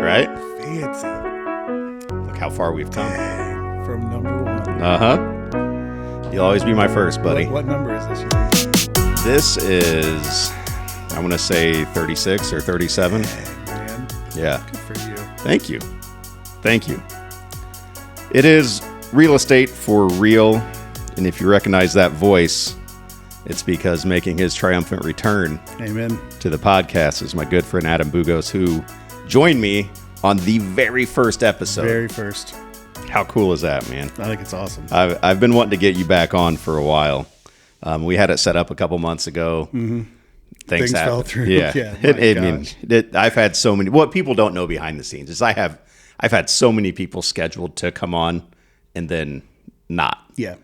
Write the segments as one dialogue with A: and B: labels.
A: Right?
B: Fancy.
A: Look how far we've come.
B: Dang, from number one.
A: You'll always be my first, buddy.
B: What number is this, you think?
A: This is, I want to say 36 or 37.
B: Dang, man.
A: Yeah.
B: Good for you.
A: Thank you. Thank you. It is real estate for real. And if you recognize that voice, it's because making his triumphant return
B: Amen.
A: to the podcast is my good friend Adam Bugos, who joined me on the very first episode.
B: Very first.
A: How cool is that, man?
B: I think it's awesome.
A: I've been wanting to get you back on for a while. We had it set up a couple months ago.
B: Mm-hmm.
A: Things
B: fell through.
A: Yeah. I've had so many. What people don't know behind the scenes is I've had so many people scheduled to come on and then not.
B: Yeah.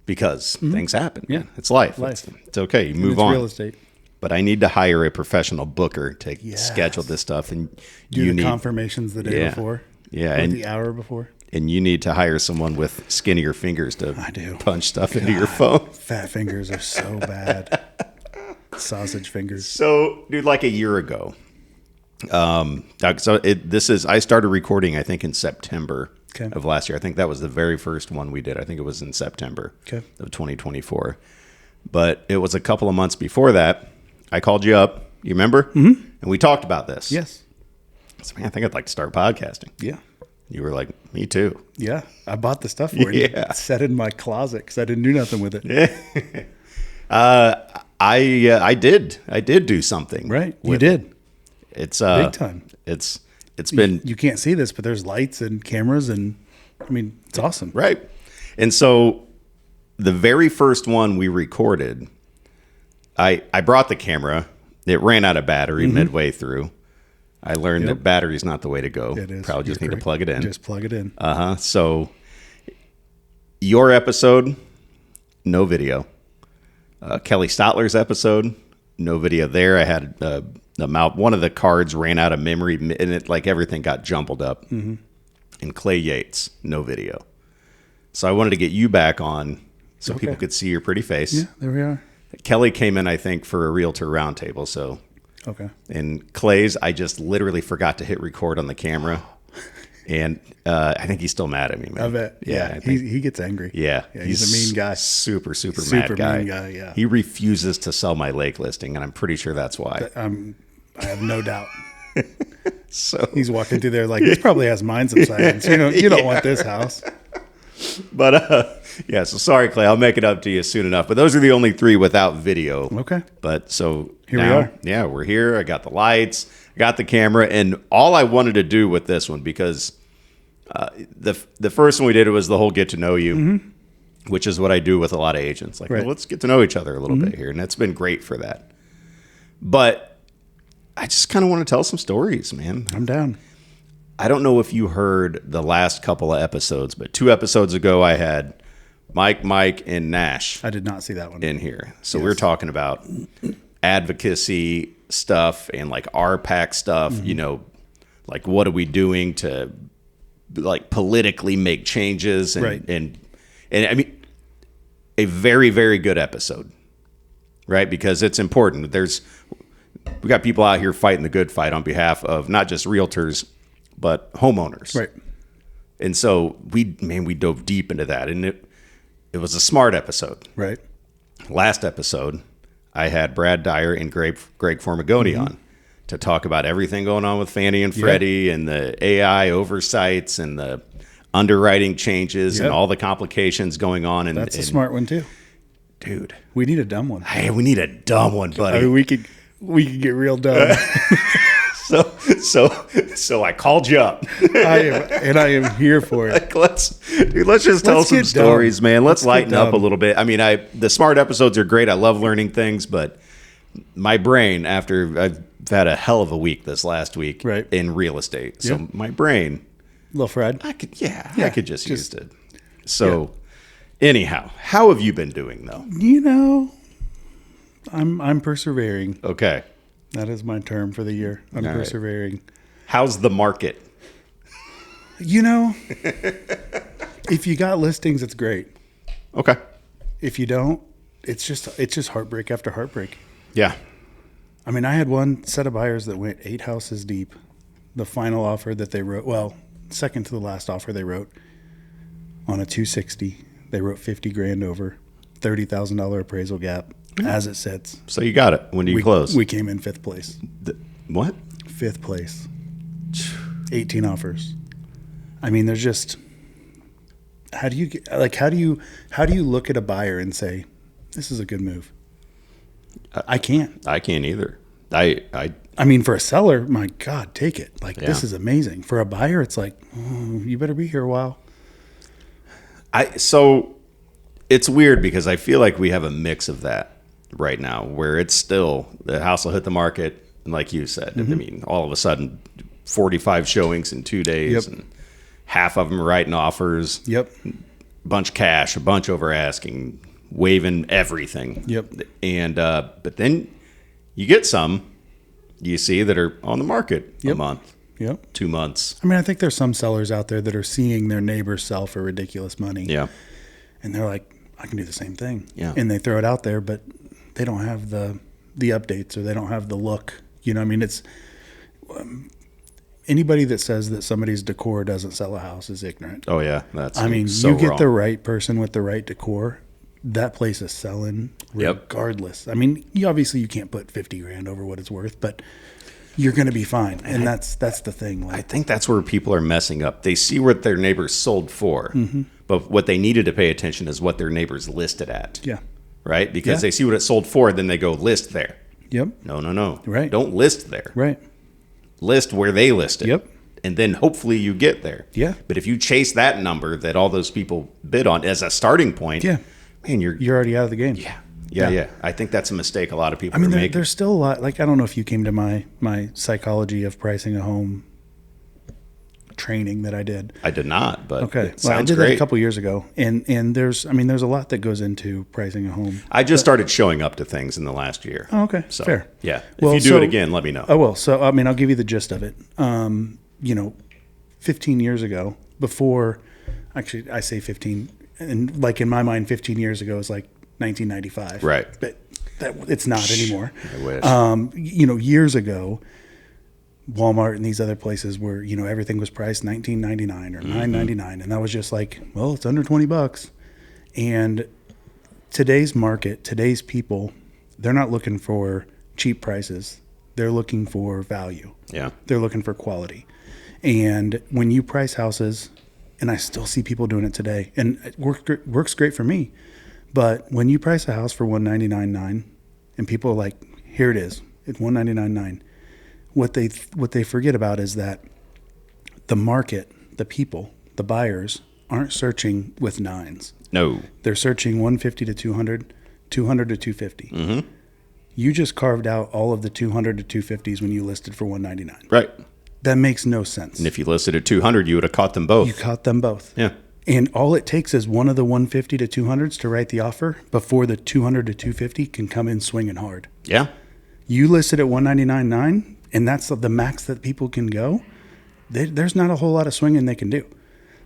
A: Because things happen.
B: Yeah.
A: It's life. It's okay. You move on.
B: Real estate.
A: But I need to hire a professional booker to schedule this stuff. And
B: Do the confirmations the day before.
A: Yeah.
B: Or
A: And
B: the hour before.
A: And you need to hire someone with skinnier fingers to punch stuff into your phone.
B: Fat fingers are so bad. Sausage fingers.
A: So, dude, like a year ago, I started recording, I think, in September of last year. I think that was the very first one we did. I think it was in September of 2024. But it was a couple of months before that. I called you up. You remember? Mm-hmm. And we talked about this.
B: Yes.
A: So, man, I think I'd like to start podcasting.
B: Yeah.
A: You were like, me too.
B: Yeah. I bought the stuff for it. Yeah. Set it in my closet because I didn't do nothing with it.
A: Yeah. I did do something.
B: Right. You did.
A: It's
B: big time.
A: It's been.
B: You can't see this, but there's lights and cameras, and I mean, it's awesome.
A: Right. And so the very first one we recorded, I brought the camera. It ran out of battery midway through. I learned that battery's not the way to go.
B: It is.
A: Probably just need to plug it in.
B: Just plug it in.
A: So your episode, no video. Kelly Stotler's episode, no video there. I had one of the cards ran out of memory, and it like everything got jumbled up. Mm-hmm. And Clay Yates, no video. So I wanted to get you back on so people could see your pretty face.
B: Yeah, there we are.
A: Kelly came in, I think, for a realtor roundtable. So and Clay's, I just literally forgot to hit record on the camera. And I think he's still mad at me, man.
B: I bet. Yeah. He gets angry.
A: Yeah.
B: He's a mean guy.
A: Super mad guy.
B: Mean guy, yeah.
A: He refuses to sell my lake listing, and I'm pretty sure that's why.
B: I have no doubt.
A: So
B: he's walking through there like, this probably has mine subsidence. You don't want this house.
A: But, so sorry, Clay. I'll make it up to you soon enough. But those are the only three without video.
B: Okay.
A: But so
B: here we are.
A: Yeah, we're here. I got the lights, got the camera. And all I wanted to do with this one, because the first one we did was the whole get to know you, which is what I do with a lot of agents. Like, well, let's get to know each other a little bit here. And it's been great for that. But I just kind of want to tell some stories, man.
B: I'm down.
A: I don't know if you heard the last couple of episodes, but 2 episodes ago I had Mike, and Nash.
B: I did not see that one
A: in here. So we were talking about advocacy stuff and like RPAC stuff, like what are we doing to like politically make changes and I mean a very, very good episode. Right? Because it's important. We got people out here fighting the good fight on behalf of not just realtors, but homeowners.
B: Right.
A: And so we dove deep into that, and it was a smart episode.
B: Right.
A: Last episode, I had Brad Dyer and Greg Formigoni on to talk about everything going on with Fannie and Freddie and the AI oversights and the underwriting changes and all the complications going on. And
B: that's a smart one too.
A: Dude.
B: We need a dumb one.
A: Hey, we need a dumb one, buddy.
B: I mean, we could get real dumb.
A: So I called you up.
B: I am here for it.
A: Let's just tell some stories, man. Let's lighten up a little bit. I mean, the smart episodes are great. I love learning things, but my brain, after I've had a hell of a week this last week in real estate. So my brain,
B: little fried.
A: I could just use it. So anyhow, how have you been doing though?
B: I'm persevering.
A: Okay.
B: That is my term for the year. I'm persevering. Right.
A: How's the market?
B: If you got listings, it's great.
A: Okay.
B: If you don't, it's just heartbreak after heartbreak.
A: Yeah.
B: I mean, I had one set of buyers that went 8 houses deep. the final offer that they wrote, well, second to the last offer they wrote on a 260, they wrote 50 grand over, $30,000 appraisal gap as it sits.
A: So you got it. When do you close?
B: We came in fifth place.
A: What?
B: Fifth place. 18 offers. I mean, there's just, how do you look at a buyer and say, this is a good move? I can't.
A: I can't either. I
B: mean, for a seller, my God, take it. Like, this is amazing. For a buyer, it's like, you better be here a while.
A: So it's weird because I feel like we have a mix of that right now, where it's still, the house will hit the market, and like you said, I mean, all of a sudden, 45 showings in 2 days, and half of them are writing offers.
B: Yep.
A: Bunch cash, a bunch over asking, waiving everything.
B: Yep.
A: And but then you get some you see that are on the market a month, 2 months.
B: I mean, I think there's some sellers out there that are seeing their neighbors sell for ridiculous money.
A: Yeah.
B: And they're like, I can do the same thing.
A: Yeah.
B: And they throw it out there, but they don't have the updates, or they don't have the look. You know, I mean, it's anybody that says that somebody's decor doesn't sell a house is ignorant.
A: Oh yeah, that's.
B: I mean,
A: so
B: you get
A: wrong.
B: the right person with the right decor, that place is selling regardless. I mean, you can't put 50 grand over what it's worth, but you're going to be fine. And that's the thing. Like,
A: I think that's where people are messing up. They see what their neighbors sold for, but what they needed to pay attention is what their neighbors listed at.
B: Yeah.
A: Right? Because they see what it sold for, then they go list there.
B: Yep.
A: No.
B: Right.
A: Don't list there.
B: Right.
A: List where they listed.
B: Yep.
A: And then hopefully you get there.
B: Yeah.
A: But if you chase that number that all those people bid on as a starting point, man, you're
B: already out of the game.
A: Yeah. I think that's a mistake a lot of people are making.
B: There's still a lot. Like, I don't know if you came to my psychology of pricing a home training that I did.
A: I did not, but
B: okay.
A: Well,
B: I did
A: great.
B: that a couple years ago, and there's a lot that goes into pricing a home.
A: I just started showing up to things in the last year.
B: Oh, okay,
A: so,
B: fair.
A: Yeah, if you do it again, let me know.
B: I will. So, I mean, I'll give you the gist of it. 15 years ago, before, actually, I say 15, and like in my mind, 15 years ago is like 1995.
A: Right.
B: But it's not anymore.
A: I wish.
B: Years ago, Walmart and these other places where, everything was priced $19.99 or $9.99. And that was just like, well, it's under $20. And today's market, today's people, they're not looking for cheap prices. They're looking for value.
A: Yeah.
B: They're looking for quality. And when you price houses, and I still see people doing it today, and it works great for me, but when you price a house for $199.9 and people are like, here it is, it's $199.9, what they forget about is that the market, the people, the buyers aren't searching with nines.
A: No.
B: They're searching 150 to 200, 200 to 250.
A: Mm-hmm.
B: You just carved out all of the 200 to 250s when you listed for $199.
A: Right.
B: That makes no sense.
A: And if you listed at 200, you would have caught them both.
B: You caught them both.
A: Yeah.
B: And all it takes is one of the 150 to 200s to write the offer before the 200 to 250 can come in swinging hard.
A: Yeah.
B: You listed at $199.9, and that's the max that people can go. There's not a whole lot of swinging they can do.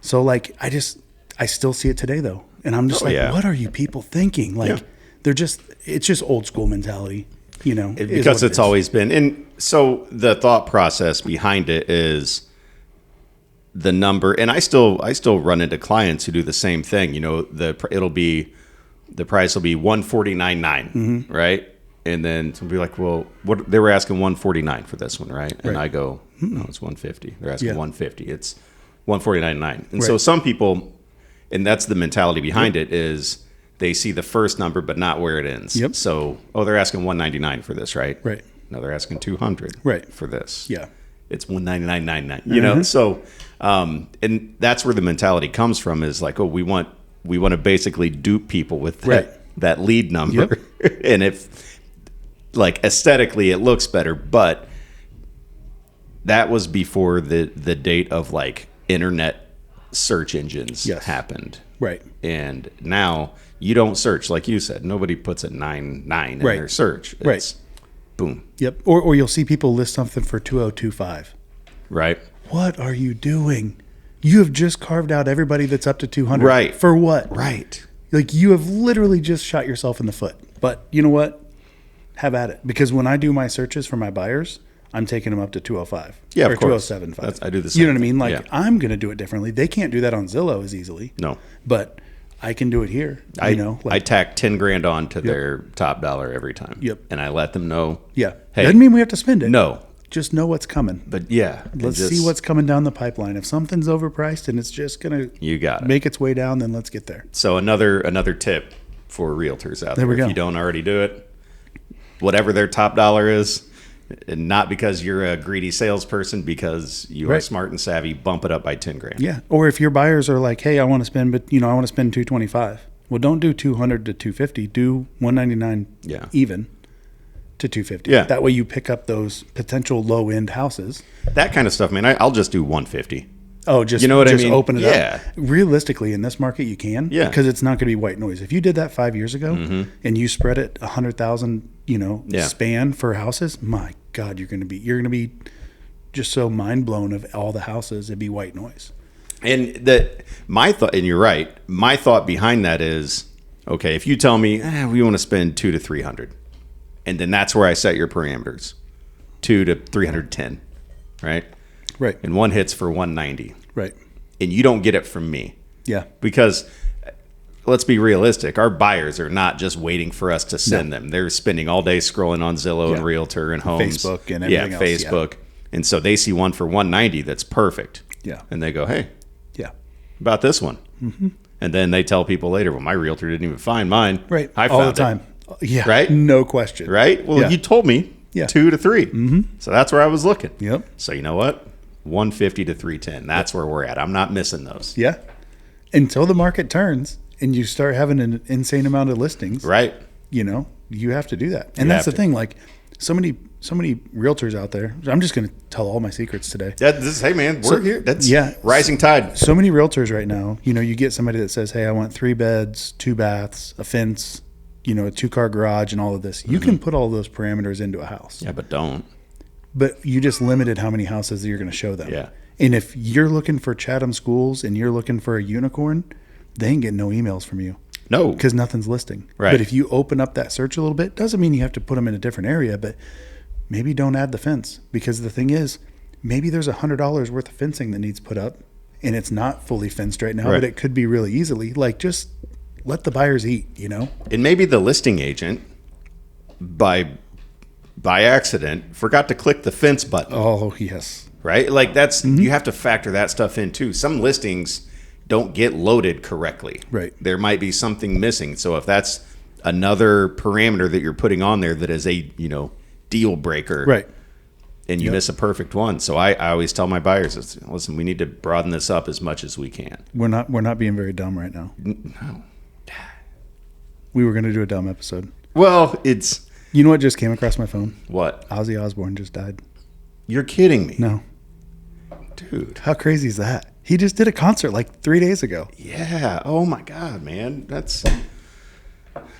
B: So, like, I still see it today, though. And I'm just what are you people thinking? Like, it's just old school mentality,
A: Because it's always been. And so the thought process behind it is the number. And I still run into clients who do the same thing. The price will be $149.9, right? And then somebody be like, well, what they were asking $149 for this one, right? And I go, no, it's $150. They're asking $150. It's $149.9. And so some people, and that's the mentality behind it, is they see the first number but not where it ends.
B: Yep.
A: So, they're asking $199 for this, right?
B: Right.
A: No, they're asking $200 for this.
B: Yeah.
A: It's $199.99. So, and that's where the mentality comes from, is like, we want to basically dupe people with that lead number. Yep. And if, like, aesthetically it looks better, but that was before the date of, like, internet search engines happened.
B: Right.
A: And now you don't search, like you said. Nobody puts a 99 in their search. It's boom.
B: Yep. Or you'll see people list something for 2025.
A: Right.
B: What are you doing? You have just carved out everybody that's up to 200.
A: Right.
B: For what?
A: Right.
B: Like, you have literally just shot yourself in the foot. But you know what? Have at it. Because when I do my searches for my buyers, I'm taking them up to 205.
A: Yeah,
B: or
A: of course.
B: 207.5.
A: I do the same.
B: You know what I mean? Like
A: Yeah.
B: I'm going to do it differently. They can't do that on Zillow as easily.
A: No.
B: But I can do it here.
A: I tack 10 grand on to their top dollar every time.
B: Yep.
A: And I let them know.
B: Yeah.
A: Hey,
B: Doesn't mean we have to spend it.
A: no.
B: Just know what's coming.
A: But yeah.
B: Let's see what's coming down the pipeline. If something's overpriced and it's just going
A: You got
B: to
A: it.
B: make its way down, then let's get there.
A: So another tip for realtors out there.
B: There we go.
A: If you don't already do it, whatever their top dollar is, and not because you're a greedy salesperson, because you are
B: Right.
A: smart and savvy, bump it up by 10 grand.
B: Yeah. Or if your buyers are like, hey, I want to spend, but I want to spend 225. Well, don't do 200 to 250. Do 199
A: Yeah.
B: even to 250.
A: Yeah.
B: That way you pick up those potential low end houses.
A: That kind of stuff, man. I'll just do 150.
B: Oh, just
A: You know what I
B: just
A: mean?
B: open it
A: Yeah.
B: up. Realistically, in this market, you can.
A: Yeah.
B: Because it's not going to be white noise. If you did that 5 years ago and you spread it 100,000,
A: Yeah.
B: span for houses, my God, you're going to be just so mind blown of all the houses. It'd be white noise.
A: And my thought, and you're right. My thought behind that is, okay, if you tell me we want to spend 200 to 300, and then that's where I set your parameters, 200 to 310, right?
B: Right.
A: And one hits for 190,
B: Right.
A: and you don't get it from me
B: Yeah.
A: because let's be realistic. Our buyers are not just waiting for us to send them. They're spending all day scrolling on Zillow and
B: Yeah.
A: Realtor and Homes,
B: Facebook and everything else,
A: Facebook, and so they see one for 190 that's perfect.
B: Yeah.
A: And they go, hey,
B: Yeah.
A: about this one. Mm-hmm. And then they tell people later, well, my realtor didn't even find mine.
B: Right.
A: I
B: all the
A: found
B: time. Yeah.
A: Right?
B: No question.
A: it. Right? Well,
B: Yeah.
A: you told me
B: Yeah.
A: 2 to 3. Mm-hmm. So that's where I was looking.
B: Yep.
A: So you know what? 150 to 310. That's where we're at. I'm not missing those.
B: Yeah. Until the market turns and you start having an insane amount of listings,
A: Right?
B: you have to do that. And
A: You
B: that's the
A: have to.
B: thing. Like so many realtors out there. I'm just going to tell all my secrets today.
A: Hey, man, we're here. That's
B: yeah.
A: rising tide.
B: So many realtors right now, you get somebody that says, hey, I want 3 beds, 2 baths, a fence, a 2-car garage and all of this. You can put all those parameters into a house.
A: Yeah, but don't.
B: But you just limited how many houses that you're going to show them.
A: Yeah.
B: And if you're looking for Chatham schools and you're looking for a unicorn, they ain't getting no emails from you
A: No.
B: because nothing's listing.
A: Right.
B: But if you open up that search a little bit, doesn't mean you have to put them in a different area, but maybe don't add the fence, because the thing is, maybe there's $100 worth of fencing that needs put up and it's not fully fenced right now,
A: Right.
B: but it could be really easily. Like, just let the buyers eat,
A: And maybe the listing agent, by accident, forgot to click the fence button.
B: Oh, yes.
A: Right? Like that's you have to factor that stuff in too. Some listings don't get loaded correctly.
B: Right.
A: There might be something missing. So if that's another parameter that you're putting on there that is a, deal breaker.
B: Right.
A: And you miss a perfect one. So I always tell my buyers, listen, we need to broaden this up as much as we can.
B: We're not being very dumb right now.
A: No.
B: We were going to do a dumb episode.
A: Well, it's
B: You know what just came across my phone?
A: what?
B: Ozzy Osbourne just died.
A: You're kidding me.
B: No.
A: Dude.
B: How crazy is that? He just did a concert like 3 days ago.
A: Yeah. Oh my God, man. That's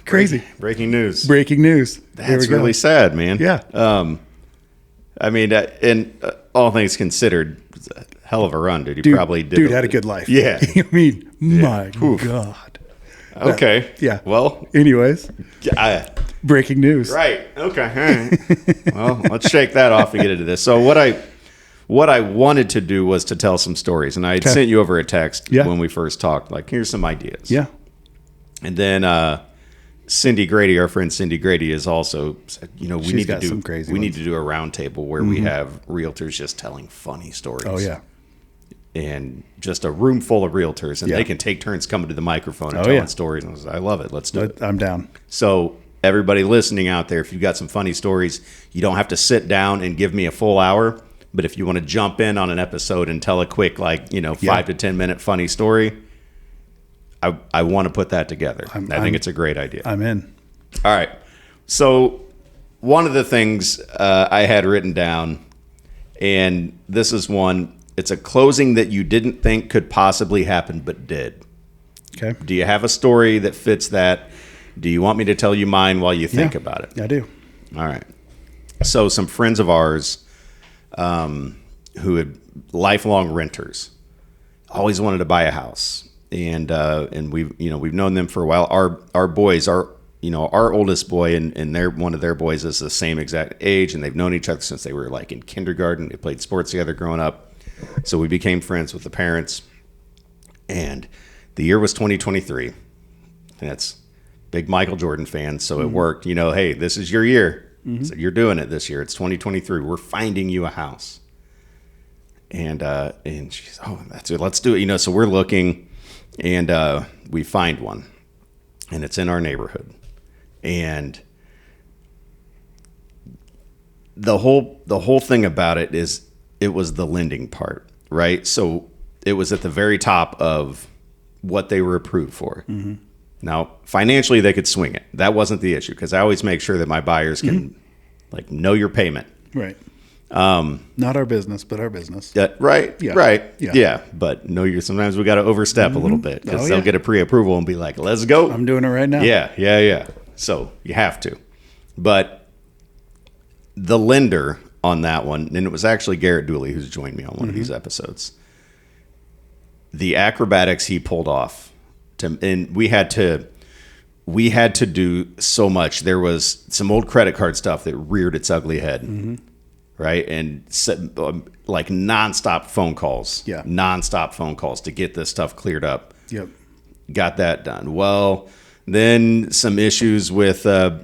B: Crazy.
A: breaking news.
B: Breaking news. There
A: That's
B: we go.
A: really sad, man.
B: Yeah.
A: I mean, and all things considered, it's a hell of a run, dude. He
B: Dude,
A: probably did.
B: dude had a good life.
A: Yeah.
B: I mean, my
A: Oof.
B: God.
A: Okay.
B: Yeah.
A: Well,
B: Anyways,
A: I,
B: breaking news.
A: right. Okay. All right. Well, let's shake that off and get into this. So what I wanted to do was to tell some stories, and I had
B: Okay.
A: sent you over a text
B: Yeah.
A: when we first talked. Like, here's some ideas.
B: Yeah.
A: And then Cindy Grady, our friend Cindy Grady, is also said, we
B: She's
A: need to
B: got
A: do
B: some crazy
A: we need
B: ones.
A: to do a roundtable where we have realtors just telling funny stories.
B: Oh, yeah.
A: And just a room full of realtors, and
B: Yeah.
A: they can take turns coming to the microphone and
B: Oh,
A: telling
B: yeah.
A: stories. And I was like, I love it. Let's do it.
B: I'm down.
A: So everybody listening out there, if you've got some funny stories, you don't have to sit down and give me a full hour. But if you want to jump in on an episode and tell a quick, 5 to 10 minute funny story, I want to put that together. I think it's a great idea.
B: I'm in.
A: All right. So one of the things I had written down, and this is one, it's a closing that you didn't think could possibly happen, but did.
B: Okay.
A: Do you have a story that fits that? Do you want me to tell you mine while you think about it?
B: I do.
A: All right. So some friends of ours who had lifelong renters always wanted to buy a house. And we've known them for a while. Our boys, our oldest boy and one of their boys is the same exact age, and they've known each other since they were like in kindergarten. They played sports together growing up. So we became friends with the parents. And the year was 2023. And that's big Michael Jordan fan, so it worked. Hey, this is your year. So you're doing it this year. It's 2023. We're finding you a house. And she's, oh, that's it. Let's do it. So we're looking, and we find one, and it's in our neighborhood. And the whole thing about it is it was the lending part, right? So it was at the very top of what they were approved for. Mm-hmm. Now, financially, they could swing it. That wasn't the issue, because I always make sure that my buyers can know your payment.
B: Right. Not our business, but our business.
A: Right.
B: Yeah.
A: Right.
B: Yeah.
A: Yeah. But sometimes we got to overstep a little bit, because they'll get a pre-approval and be like, let's go.
B: I'm doing it right now.
A: Yeah. So you have to. But the lender on that one, and it was actually Garrett Dooley who's joined me on one of these episodes. The acrobatics he pulled off, and we had to do so much. There was some old credit card stuff that reared its ugly head, right? And like nonstop phone calls, nonstop phone calls to get this stuff cleared up.
B: Yep,
A: got that done. Well, then some issues with the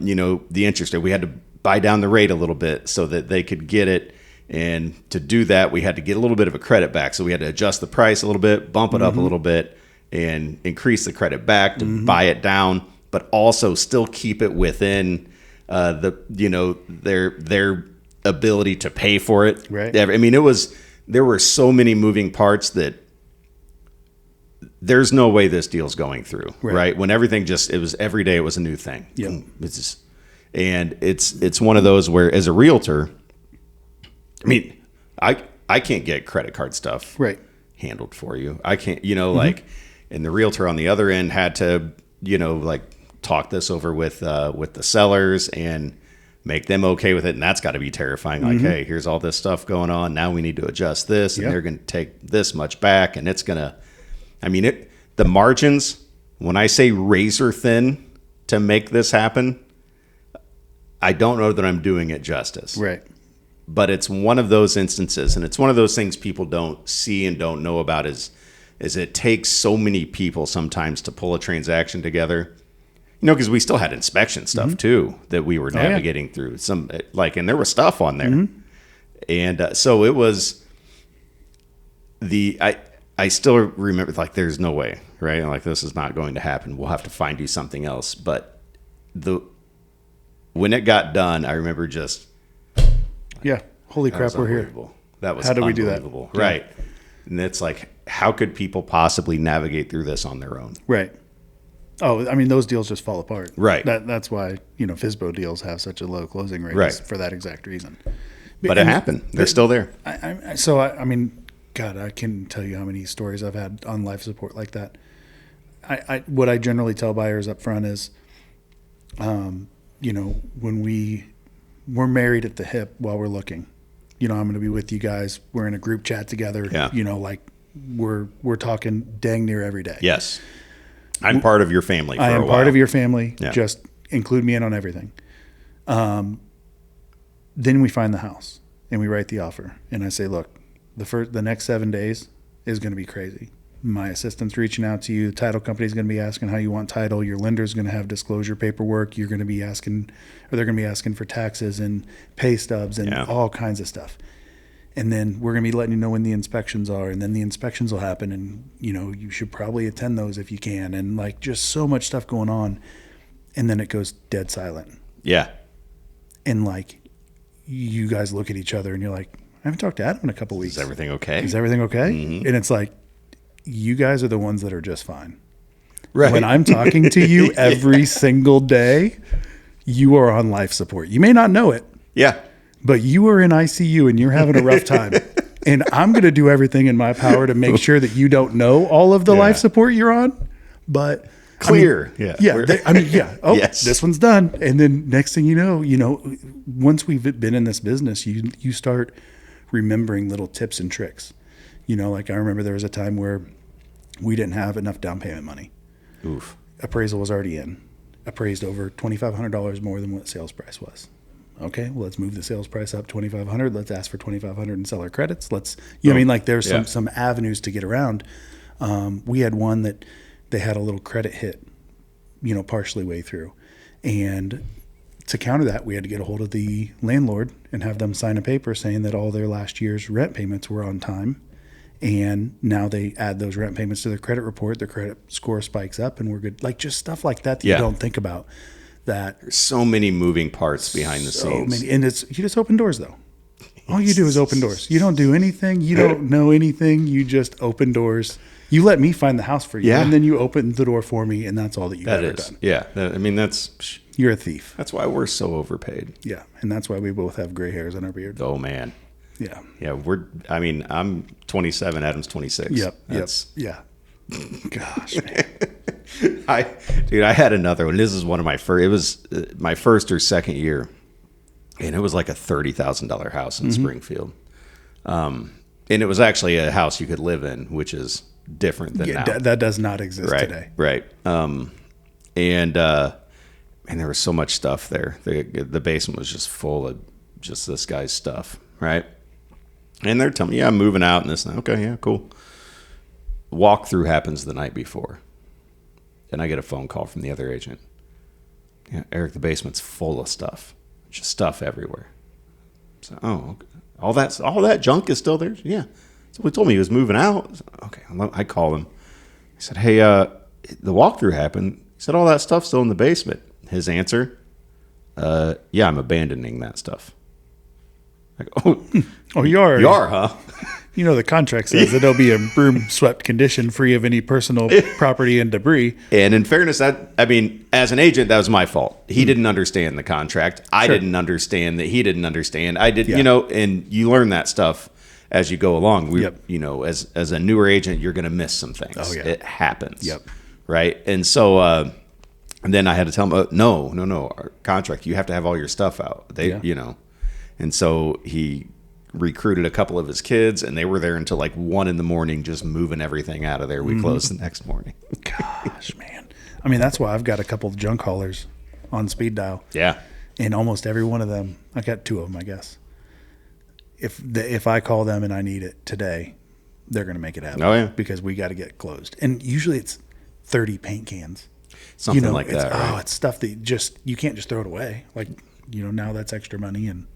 A: interest rate. We had to buy down the rate a little bit so that they could get it. And to do that, we had to get a little bit of a credit back. So we had to adjust the price a little bit, bump it up a little bit, and increase the credit back to buy it down, but also still keep it within their ability to pay for it.
B: Right.
A: I mean, there were so many moving parts that there's no way this deal's going through. Right. When everything it was every day, it was a new thing.
B: Yeah.
A: It's one of those where, as a realtor, I mean, I can't get credit card stuff handled for you. I can't, and the realtor on the other end had to, talk this over with the sellers and make them okay with it. And that's got to be terrifying. Like, hey, here's all this stuff going on. Now we need to adjust this, and they're going to take this much back. And it's going to, the margins, when I say razor thin to make this happen, I don't know that I'm doing it justice.
B: Right.
A: But it's one of those instances, and it's one of those things people don't see and don't know about is it takes so many people sometimes to pull a transaction together. Because we still had inspection stuff too that we were navigating through. And there was stuff on there. And so it was I still remember, there's no way, right? Like, this is not going to happen. We'll have to find you something else. But when it got done, I remember just...
B: Yeah. Holy crap, we're here.
A: That was
B: how do we do that?
A: Right. Yeah. And it's like, how could people possibly navigate through this on their own?
B: Right. Oh, those deals just fall apart.
A: Right.
B: That's why, FSBO deals have such a low closing rate for that exact reason.
A: But it happened. They're still there.
B: God, I can tell you how many stories I've had on life support like that. What I generally tell buyers up front is, when we're married at the hip while we're looking. I'm going to be with you guys. We're in a group chat together. Yeah. We're talking dang near every day.
A: Yes. I'm part of your family for a while.
B: I am part of your family. Yeah. Just include me in on everything. Then we find the house and we write the offer. And I say, look, the next 7 days is going to be crazy. My assistant's reaching out to you. The title company's going to be asking how you want title. Your lender's going to have disclosure paperwork. You're going to be asking, or they're going to be asking for taxes and pay stubs and all kinds of stuff. And then we're going to be letting you know when the inspections are, and then the inspections will happen, and you should probably attend those if you can, and just so much stuff going on. And then it goes dead silent.
A: Yeah.
B: And you guys look at each other and you're like, I haven't talked to Adam in a couple weeks.
A: Is everything okay?
B: Mm-hmm. And it's like, you guys are the ones that are just fine.
A: Right.
B: When I'm talking to you every single day, you are on life support. You may not know it.
A: Yeah.
B: But you are in ICU and you're having a rough time. And I'm going to do everything in my power to make sure that you don't know all of the life support you're on. But
A: clear.
B: Yes. This one's done. And then next thing you know, once we've been in this business, you start remembering little tips and tricks. I remember there was a time where we didn't have enough down payment money.
A: Oof.
B: Appraisal was already in. appraised over $2,500 more than what sales price was. Okay, well, let's move the sales price up $2,500. Let's ask for $2,500 in seller credits. Let's, I mean, like there's some avenues to get around. We had one that they had a little credit hit, partially way through, and to counter that, we had to get a hold of the landlord and have them sign a paper saying that all their last year's rent payments were on time. And now they add those rent payments to their credit report. Their credit score spikes up and we're good. Like just stuff like that you don't think about. There's
A: so many moving parts behind the scenes.
B: And you just open doors though. All you do is open doors. You don't do anything. You don't know anything. You just open doors. You let me find the house for you, and then you open the door for me, and that's all that you've ever done.
A: Yeah, I mean
B: you're a thief.
A: That's why we're so overpaid.
B: Yeah, and that's why we both have gray hairs on our beard.
A: Oh man.
B: Yeah.
A: Yeah, I'm 27, Adam's 26.
B: Yep. Yeah. Gosh, man.
A: I had another one. This is one of my first. It was my first or second year, and it was like a $30,000 house in Springfield. And it was actually a house you could live in, which is different than now.
B: That does not exist today.
A: Right. And there was so much stuff there. The basement was just full of just this guy's stuff, right? And they're telling me, I'm moving out and this. Okay, yeah, cool. Walkthrough happens the night before. And I get a phone call from the other agent. Yeah, Eric, the basement's full of stuff. Just stuff everywhere. So, okay. All that junk is still there? Yeah. So he told me he was moving out. So, okay, I called him. He said, hey, the walkthrough happened. He said, all that stuff's still in the basement. His answer, yeah, I'm abandoning that stuff. I go,
B: you are?
A: You are, huh?
B: The contract says that it'll be a broom swept condition free of any personal property and debris.
A: And in fairness, as an agent, that was my fault. He didn't understand the contract. I didn't understand that he didn't understand. I did, and you learn that stuff as you go along. As a newer agent, you're going to miss some things.
B: Oh, yeah.
A: It happens.
B: Yep.
A: Right. And so, and then I had to tell him, no, our contract, you have to have all your stuff out. And so he recruited a couple of his kids, and they were there until like 1 a.m, just moving everything out of there. We closed the next morning.
B: Gosh, man. I mean, that's why I've got a couple of junk haulers on speed dial.
A: Yeah.
B: And almost every one of them, I got 2 of them, I guess. If I call them and I need it today, they're going to make it happen.
A: Oh, yeah.
B: Because we got to get closed. And usually it's 30 paint cans.
A: Something like that. Right?
B: Oh, it's stuff that you can't just throw it away. Like, now that's extra money. And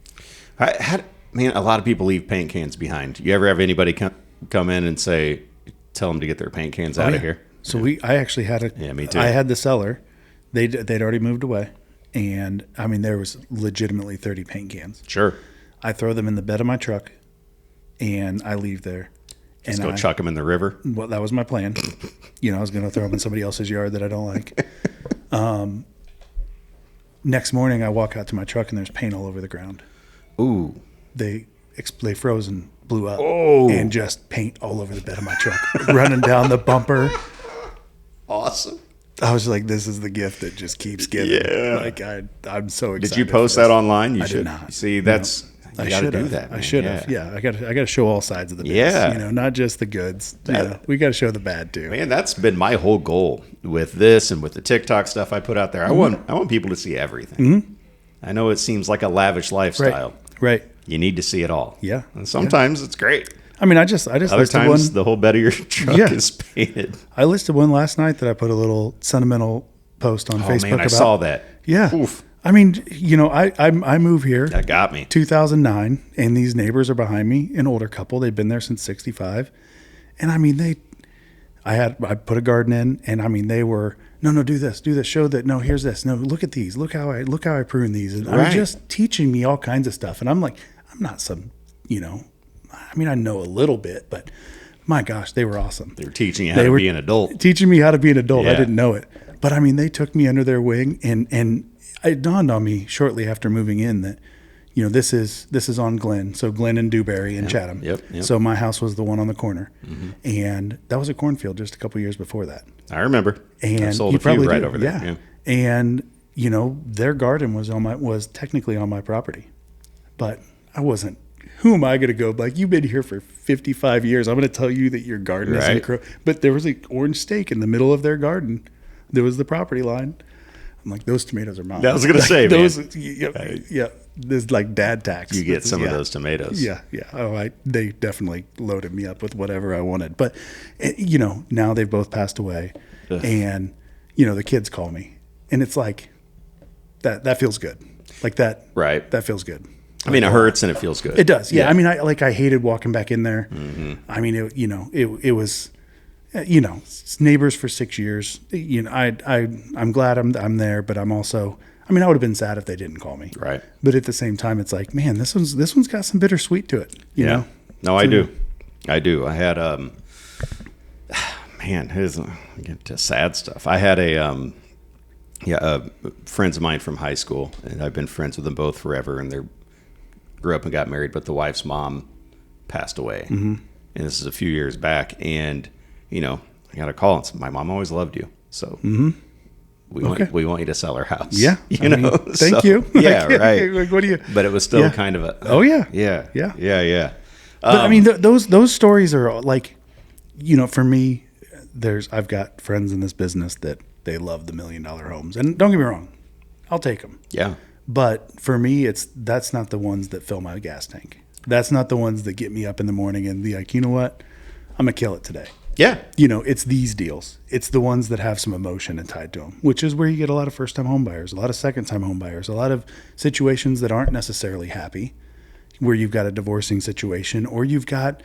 A: a lot of people leave paint cans behind. You ever have anybody come in and tell them to get their paint cans out of here?
B: So I actually had
A: me too.
B: I had the seller. They'd already moved away. And I mean, there was legitimately 30 paint cans.
A: Sure.
B: I throw them in the bed of my truck and I leave there.
A: Just go chuck them in the river?
B: Well, that was my plan. I was going to throw them in somebody else's yard that I don't like. Next morning, I walk out to my truck and there's paint all over the ground.
A: Ooh.
B: They froze and blew up.
A: Oh.
B: And just paint all over the bed of my truck, running down the bumper.
A: Awesome.
B: I was like, this is the gift that just keeps giving.
A: Yeah.
B: Like, I'm so excited.
A: Did you post that online?
B: I did not.
A: See, that's... You got to do that.
B: I should have. Yeah, I got to show all sides of the biz.
A: Yeah,
B: not just the goods. We got to show the bad too.
A: Man, that's been my whole goal with this and with the TikTok stuff I put out there. I want people to see everything. Mm-hmm. I know it seems like a lavish lifestyle.
B: Right.
A: You need to see it all.
B: Yeah.
A: And sometimes it's great.
B: I mean, I just
A: other times the whole bed of your truck is painted.
B: I listed one last night that I put a little sentimental post on Facebook
A: man,
B: about.
A: I saw that.
B: Yeah.
A: Oof.
B: I mean, I move here.
A: That got me.
B: 2009, and these neighbors are behind me, an older couple. They've been there since 65. And I mean, I put a garden in, and I mean, they were, no, do this, show that, no, here's this, no, look at these, look how I prune these. And I'm just teaching me all kinds of stuff. And I'm like, I'm not some, I mean, I know a little bit, but my gosh, they were awesome.
A: They were teaching you how to be an adult.
B: Teaching me how to be an adult.
A: Yeah.
B: I didn't know it. But I mean, they took me under their wing, and it dawned on me shortly after moving in that, this is on Glen. So Glen and Dewberry and Chatham.
A: Yep.
B: So my house was the one on the corner. Mm-hmm. And that was a cornfield just a couple years before that.
A: I remember.
B: And
A: I sold a few right over there.
B: Yeah. And, their garden was technically on my property. But I wasn't. Who am I going to go? Like, you've been here for 55 years. I'm going to tell you that your garden isn't. But there was an orange stake in the middle of their garden. There was the property line. I'm like, those tomatoes are mine.
A: I was gonna say, man.
B: Those, yeah, there's like dad tax.
A: You get some of those tomatoes.
B: Yeah. Oh, they definitely loaded me up with whatever I wanted. But now they've both passed away, and the kids call me, and it's like that feels good, like that.
A: Right.
B: That feels good.
A: I mean, it hurts and it feels good.
B: It does. Yeah. I mean, I hated walking back in there. I mean, it was. Neighbors for 6 years. I'm glad I'm there, but I'm also. I mean, I would have been sad if they didn't call me.
A: Right.
B: But at the same time, it's like, man, this one's got some bittersweet to it. You know.
A: No, I do. I had man, get to sad stuff. I had friends of mine from high school, and I've been friends with them both forever, and they grew up and got married, but the wife's mom passed away, and this is a few years back, and I got a call and said, my mom always loved you, so we want you to sell her house.
B: Yeah, thank
A: so,
B: you.
A: Yeah, right.
B: Like, what do you?
A: But it was still kind of a.
B: Oh yeah.
A: Yeah.
B: But I mean, those stories are like, for me, I've got friends in this business that they love the $1 million homes, and don't get me wrong, I'll take them.
A: Yeah.
B: But for me, that's not the ones that fill my gas tank. That's not the ones that get me up in the morning and be like, you know what, I'm gonna kill it today.
A: Yeah.
B: It's these deals. It's the ones that have some emotion tied to them, which is where you get a lot of first-time home buyers, a lot of second-time home buyers, a lot of situations that aren't necessarily happy, where you've got a divorcing situation, or you've got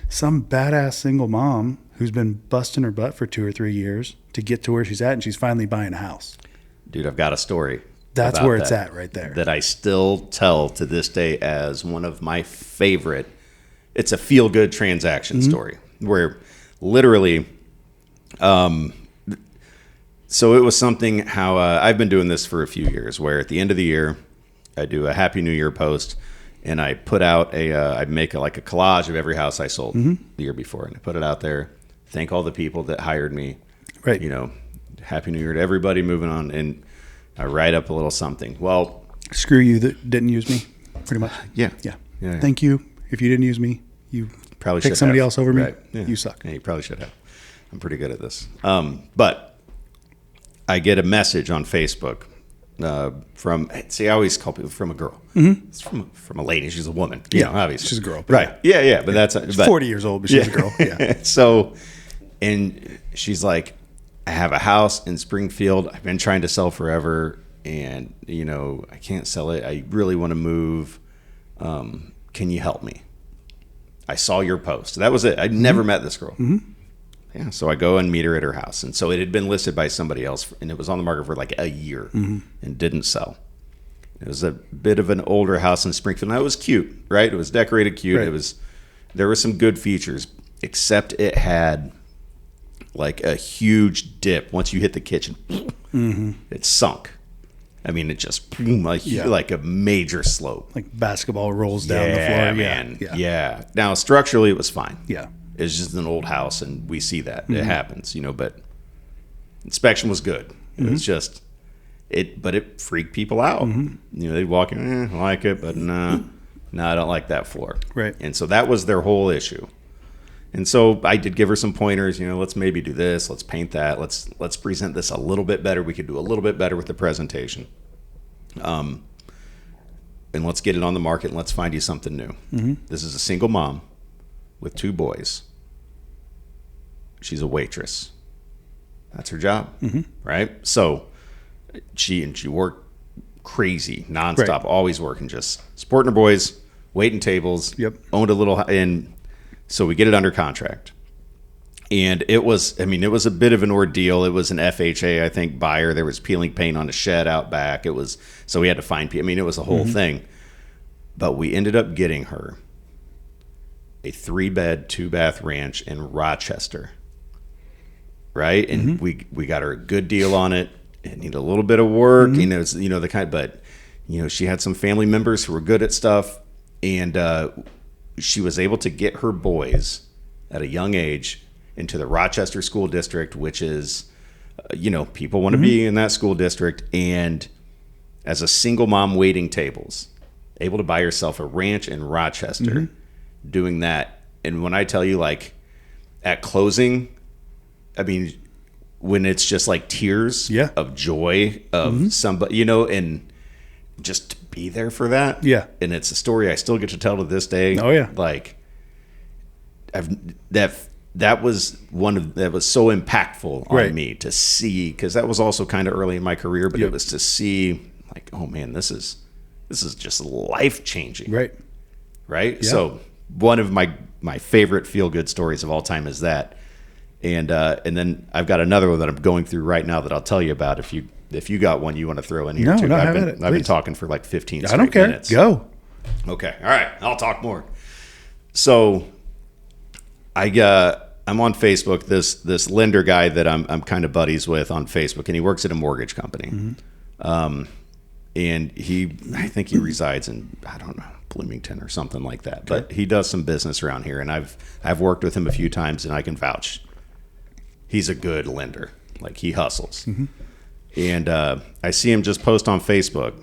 B: some badass single mom who's been busting her butt for 2 or 3 years to get to where she's at, and she's finally buying a house.
A: Dude, I've got a story.
B: That's where it's at right there.
A: That I still tell to this day as one of my favorite. It's a feel-good transaction story where literally, so it was something how I've been doing this for a few years, where at the end of the year, I do a Happy New Year post, and I put out I make a collage of every house I sold the year before, and I put it out there. Thank all the people that hired me.
B: Right.
A: Happy New Year to everybody, moving on, and I write up a little something. Well,
B: screw you that didn't use me, pretty much.
A: Yeah.
B: Thank you. If you didn't use me, you
A: probably
B: picked somebody else over me.
A: Right. Yeah.
B: You suck.
A: Yeah, you probably should have. I'm pretty good at this. But I get a message on Facebook from. See, I always call people from a girl. It's from a lady. She's a woman. Obviously
B: she's a girl.
A: Right. Yeah. But that's
B: she's 40 years old, but she's a girl. Yeah.
A: So, and she's like, I have a house in Springfield. I've been trying to sell forever, and I can't sell it. I really want to move. Can you help me? I saw your post. That was it. I'd never met this girl. Yeah, so I go and meet her at her house, and so it had been listed by somebody else, and it was on the market for like a year and didn't sell. It was a bit of an older house in Springfield. Now, it was cute, right? It was decorated cute. Right. There were some good features, except it had like a huge dip. Once you hit the kitchen, it sunk. I mean, it just like a major slope.
B: Like basketball rolls down the floor.
A: Man. Yeah. Now, structurally, it was fine.
B: Yeah.
A: It's just an old house, and we see that. It happens, but inspection was good. It was just, but it freaked people out. They'd walk in, I like it, but no, I don't like that floor.
B: Right.
A: And so that was their whole issue. And so I did give her some pointers, let's maybe do this, let's paint that, let's present this a little bit better. We could do a little bit better with the presentation. And let's get it on the market, and let's find you something new. This is a single mom with 2 boys. She's a waitress. That's her job, right? So she worked crazy, nonstop, always working, just supporting her boys, waiting tables, owned a little, and so we get it under contract. And it was a bit of an ordeal. It was an FHA, I think, buyer. There was peeling paint on a shed out back. So we had to find people. It was a whole thing. But we ended up getting her a 3-bed, 2-bath ranch in Rochester, right? And we got her a good deal on it. It needed a little bit of work, the kind. But she had some family members who were good at stuff, and she was able to get her boys at a young age into the Rochester school district, which is, people want to be in that school district. And as a single mom waiting tables, able to buy herself a ranch in Rochester, doing that. And when I tell you, like, at closing, when it's just like tears
B: Yeah.
A: of joy of somebody, and just to be there for that.
B: Yeah.
A: And it's a story I still get to tell to this day.
B: Oh, yeah.
A: Like that was that was so impactful on
B: Right.
A: me to see, because that was also kind of early in my career, but it was to see like, oh man, this is just life changing.
B: Right.
A: Right.
B: Yeah.
A: So one of my favorite feel good stories of all time is that. And then I've got another one that I'm going through right now that I'll tell you about if you got one you want to throw in here
B: No,
A: too.
B: no,
A: I've
B: have
A: been
B: it, please.
A: talking for like 15
B: I don't care.
A: minutes.
B: Go.
A: Okay. All right. I'll talk more. So I'm on Facebook, this lender guy that I'm kind of buddies with on Facebook, and he works at a mortgage company. And I think he resides in, I don't know, Bloomington or something like that. But he does some business around here, and I've worked with him a few times, and I can vouch. He's a good lender. Like, he hustles. And I see him just post on Facebook.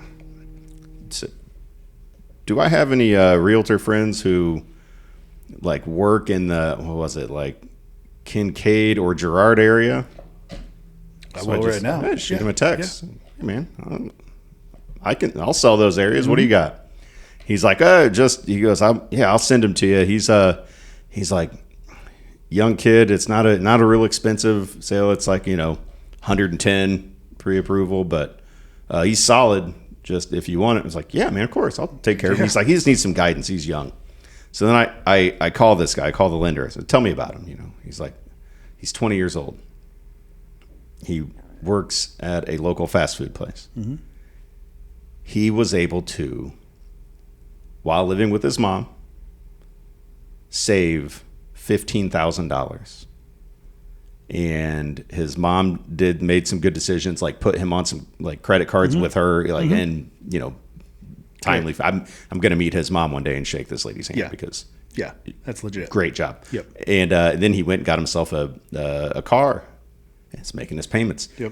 A: Do I have any realtor friends who like work in the, what was it, like Kincaid or Girard area?
B: Well, right now.
A: I shoot him a text. Hey, man, I'll sell those areas. What do you got? He's like, he goes, I'll send him to you. He's like, young kid. It's not a real expensive sale. It's like, 110 pre-approval, but he's solid. Just if you want it. It's like, yeah, man, of course, I'll take care of him. He's like, he just needs some guidance. He's young. So then I call this guy, I call the lender. I said, tell me about him. He's like, he's 20 years old. He works at a local fast food place. He was able to, while living with his mom, save $15,000. And his mom made some good decisions, like put him on some like credit cards with her, like, and timely. I'm going to meet his mom one day and shake this lady's hand because
B: that's legit.
A: Great job.
B: Yep.
A: And then he went and got himself a car. It's making his payments.
B: Yep.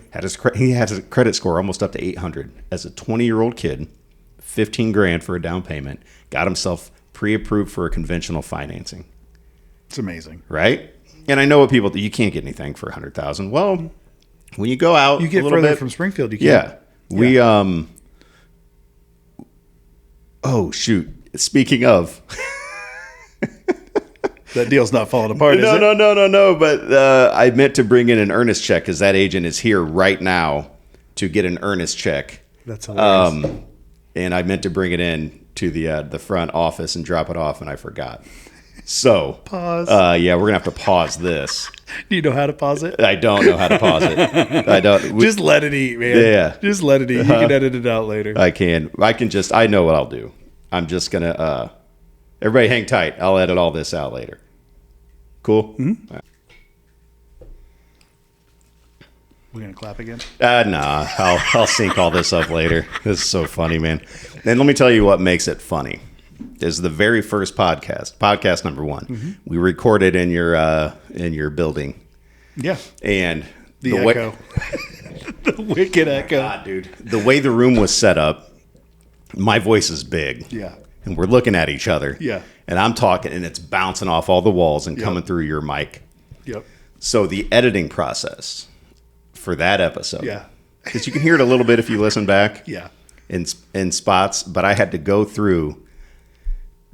A: He had his credit score almost up to 800 as a 20-year-old kid. $15,000 for a down payment. Got himself pre-approved for a conventional financing.
B: It's amazing,
A: right? And I know what people do. You can't get anything for $100,000. Well, when you go out,
B: you get further from Springfield. You can.
A: Yeah, we Oh shoot! Speaking of,
B: that deal's not falling apart.
A: No. But I meant to bring in an earnest check because that agent is here right now to get an earnest check.
B: That's hilarious.
A: And I meant to bring it in to the front office and drop it off, and I forgot. So
B: pause.
A: Yeah, we're gonna have to pause this.
B: Do you know how to pause it?
A: I don't know how to pause it. I don't.
B: Just let it eat, man.
A: Yeah.
B: Just let it eat. You can edit it out later.
A: I can just. I know what I'll do. I'm just gonna. Everybody, hang tight. I'll edit all this out later. Cool.
B: Mm-hmm. Right. We're gonna clap again.
A: Nah. I'll sync all this up later. This is so funny, man. And let me tell you what makes it funny. This is the very first podcast number 1. Mm-hmm. We recorded in your building.
B: Yeah.
A: And
B: the echo. The wicked echo.
A: God, dude. The way the room was set up, my voice is big.
B: Yeah.
A: And we're looking at each other.
B: Yeah.
A: And I'm talking, and it's bouncing off all the walls and coming through your mic.
B: Yep.
A: So the editing process for that episode.
B: Yeah.
A: Because you can hear it a little bit if you listen back.
B: Yeah.
A: In spots, but I had to go through.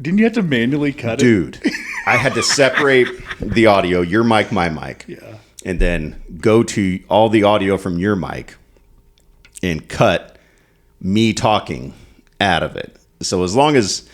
B: Didn't you have to manually cut
A: Dude, I had to separate the audio, your mic, my mic.
B: Yeah.
A: And then go to all the audio from your mic and cut me talking out of it. So as long as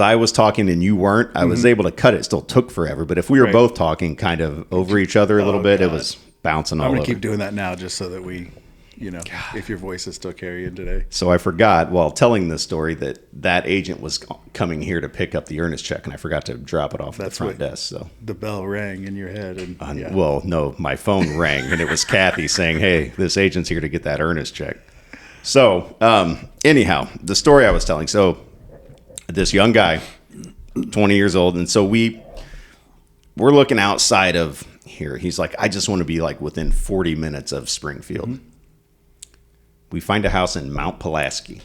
A: I was talking and you weren't, I was able to cut it. It still took forever. But if we were both talking kind of over each other a little bit, it was bouncing all over.
B: I'm going to keep doing that now just so that we, if your voice is still carrying today.
A: So I forgot while telling this story that agent was coming here to pick up the earnest check, and I forgot to drop it off at the front desk. So
B: the bell rang in your head. And
A: well, no, my phone rang, and it was Kathy saying, hey, this agent's here to get that earnest check. So anyhow, the story I was telling. So this young guy, 20 years old, and so we're looking outside of here. He's like, I just want to be like within 40 minutes of Springfield. Mm-hmm. We find a house in Mount Pulaski.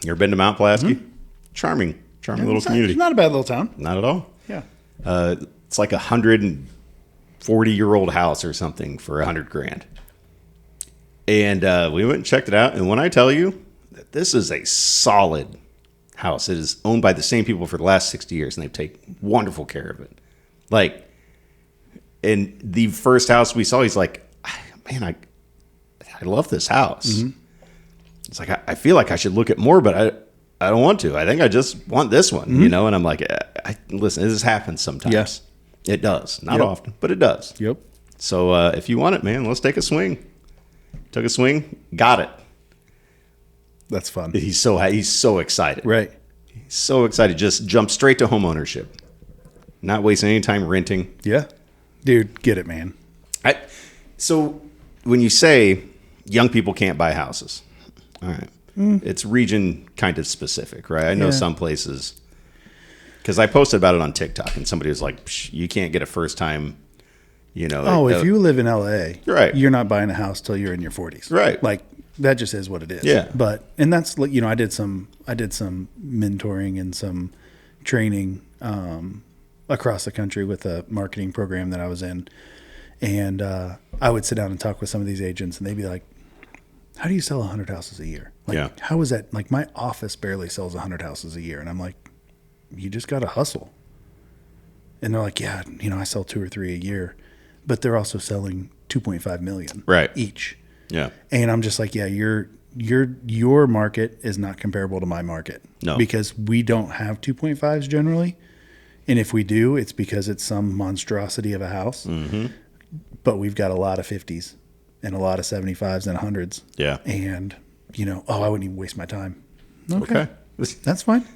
A: You ever been to Mount Pulaski? Mm-hmm. Charming little community.
B: It's not a bad little town.
A: Not at all.
B: Yeah.
A: It's like 100 40-year-old house or something for $100,000. And we went and checked it out. And when I tell you that this is a solid house, it is owned by the same people for the last 60 years, and they take wonderful care of it. Like, in the first house we saw, he's like, man, I love this house. Mm-hmm. It's like, I feel like I should look at more, but I don't want to. I think I just want this one,
B: mm-hmm.
A: you know? And I'm like, listen, this happens sometimes.
B: Yes.
A: It does. Not often, but it does.
B: Yep.
A: So if you want it, man, let's take a swing. Took a swing, got it.
B: That's fun.
A: He's so excited.
B: Right.
A: He's so excited. Just jump straight to home ownership. Not wasting any time renting.
B: Yeah. Dude, get it, man.
A: So when you say young people can't buy houses, all right, it's region kind of specific, right? I know some places, because I posted about it on TikTok, and somebody was like, you can't get a first time, you know.
B: Oh, if you live in LA,
A: right,
B: you're not buying a house till you're in your 40s.
A: Right.
B: Like, that just is what it is.
A: Yeah.
B: And that's, you know, I did some mentoring and some training across the country with a marketing program that I was in. And I would sit down and talk with some of these agents, and they'd be like, how do you sell 100 houses a year? Like, how is that? Like, my office barely sells 100 houses a year. And I'm like, you just got to hustle. And they're like, yeah, you know, I sell 2 or 3 a year, but they're also selling 2.5 million each.
A: Yeah.
B: And I'm just like, yeah, your market is not comparable to my market.
A: No.
B: Because we don't have 2.5s generally. And if we do, it's because it's some monstrosity of a house.
A: Mm-hmm.
B: But we've got a lot of 50s and a lot of 75s and 100s.
A: Yeah.
B: And, you know, I wouldn't even waste my time.
A: Okay.
B: That's fine.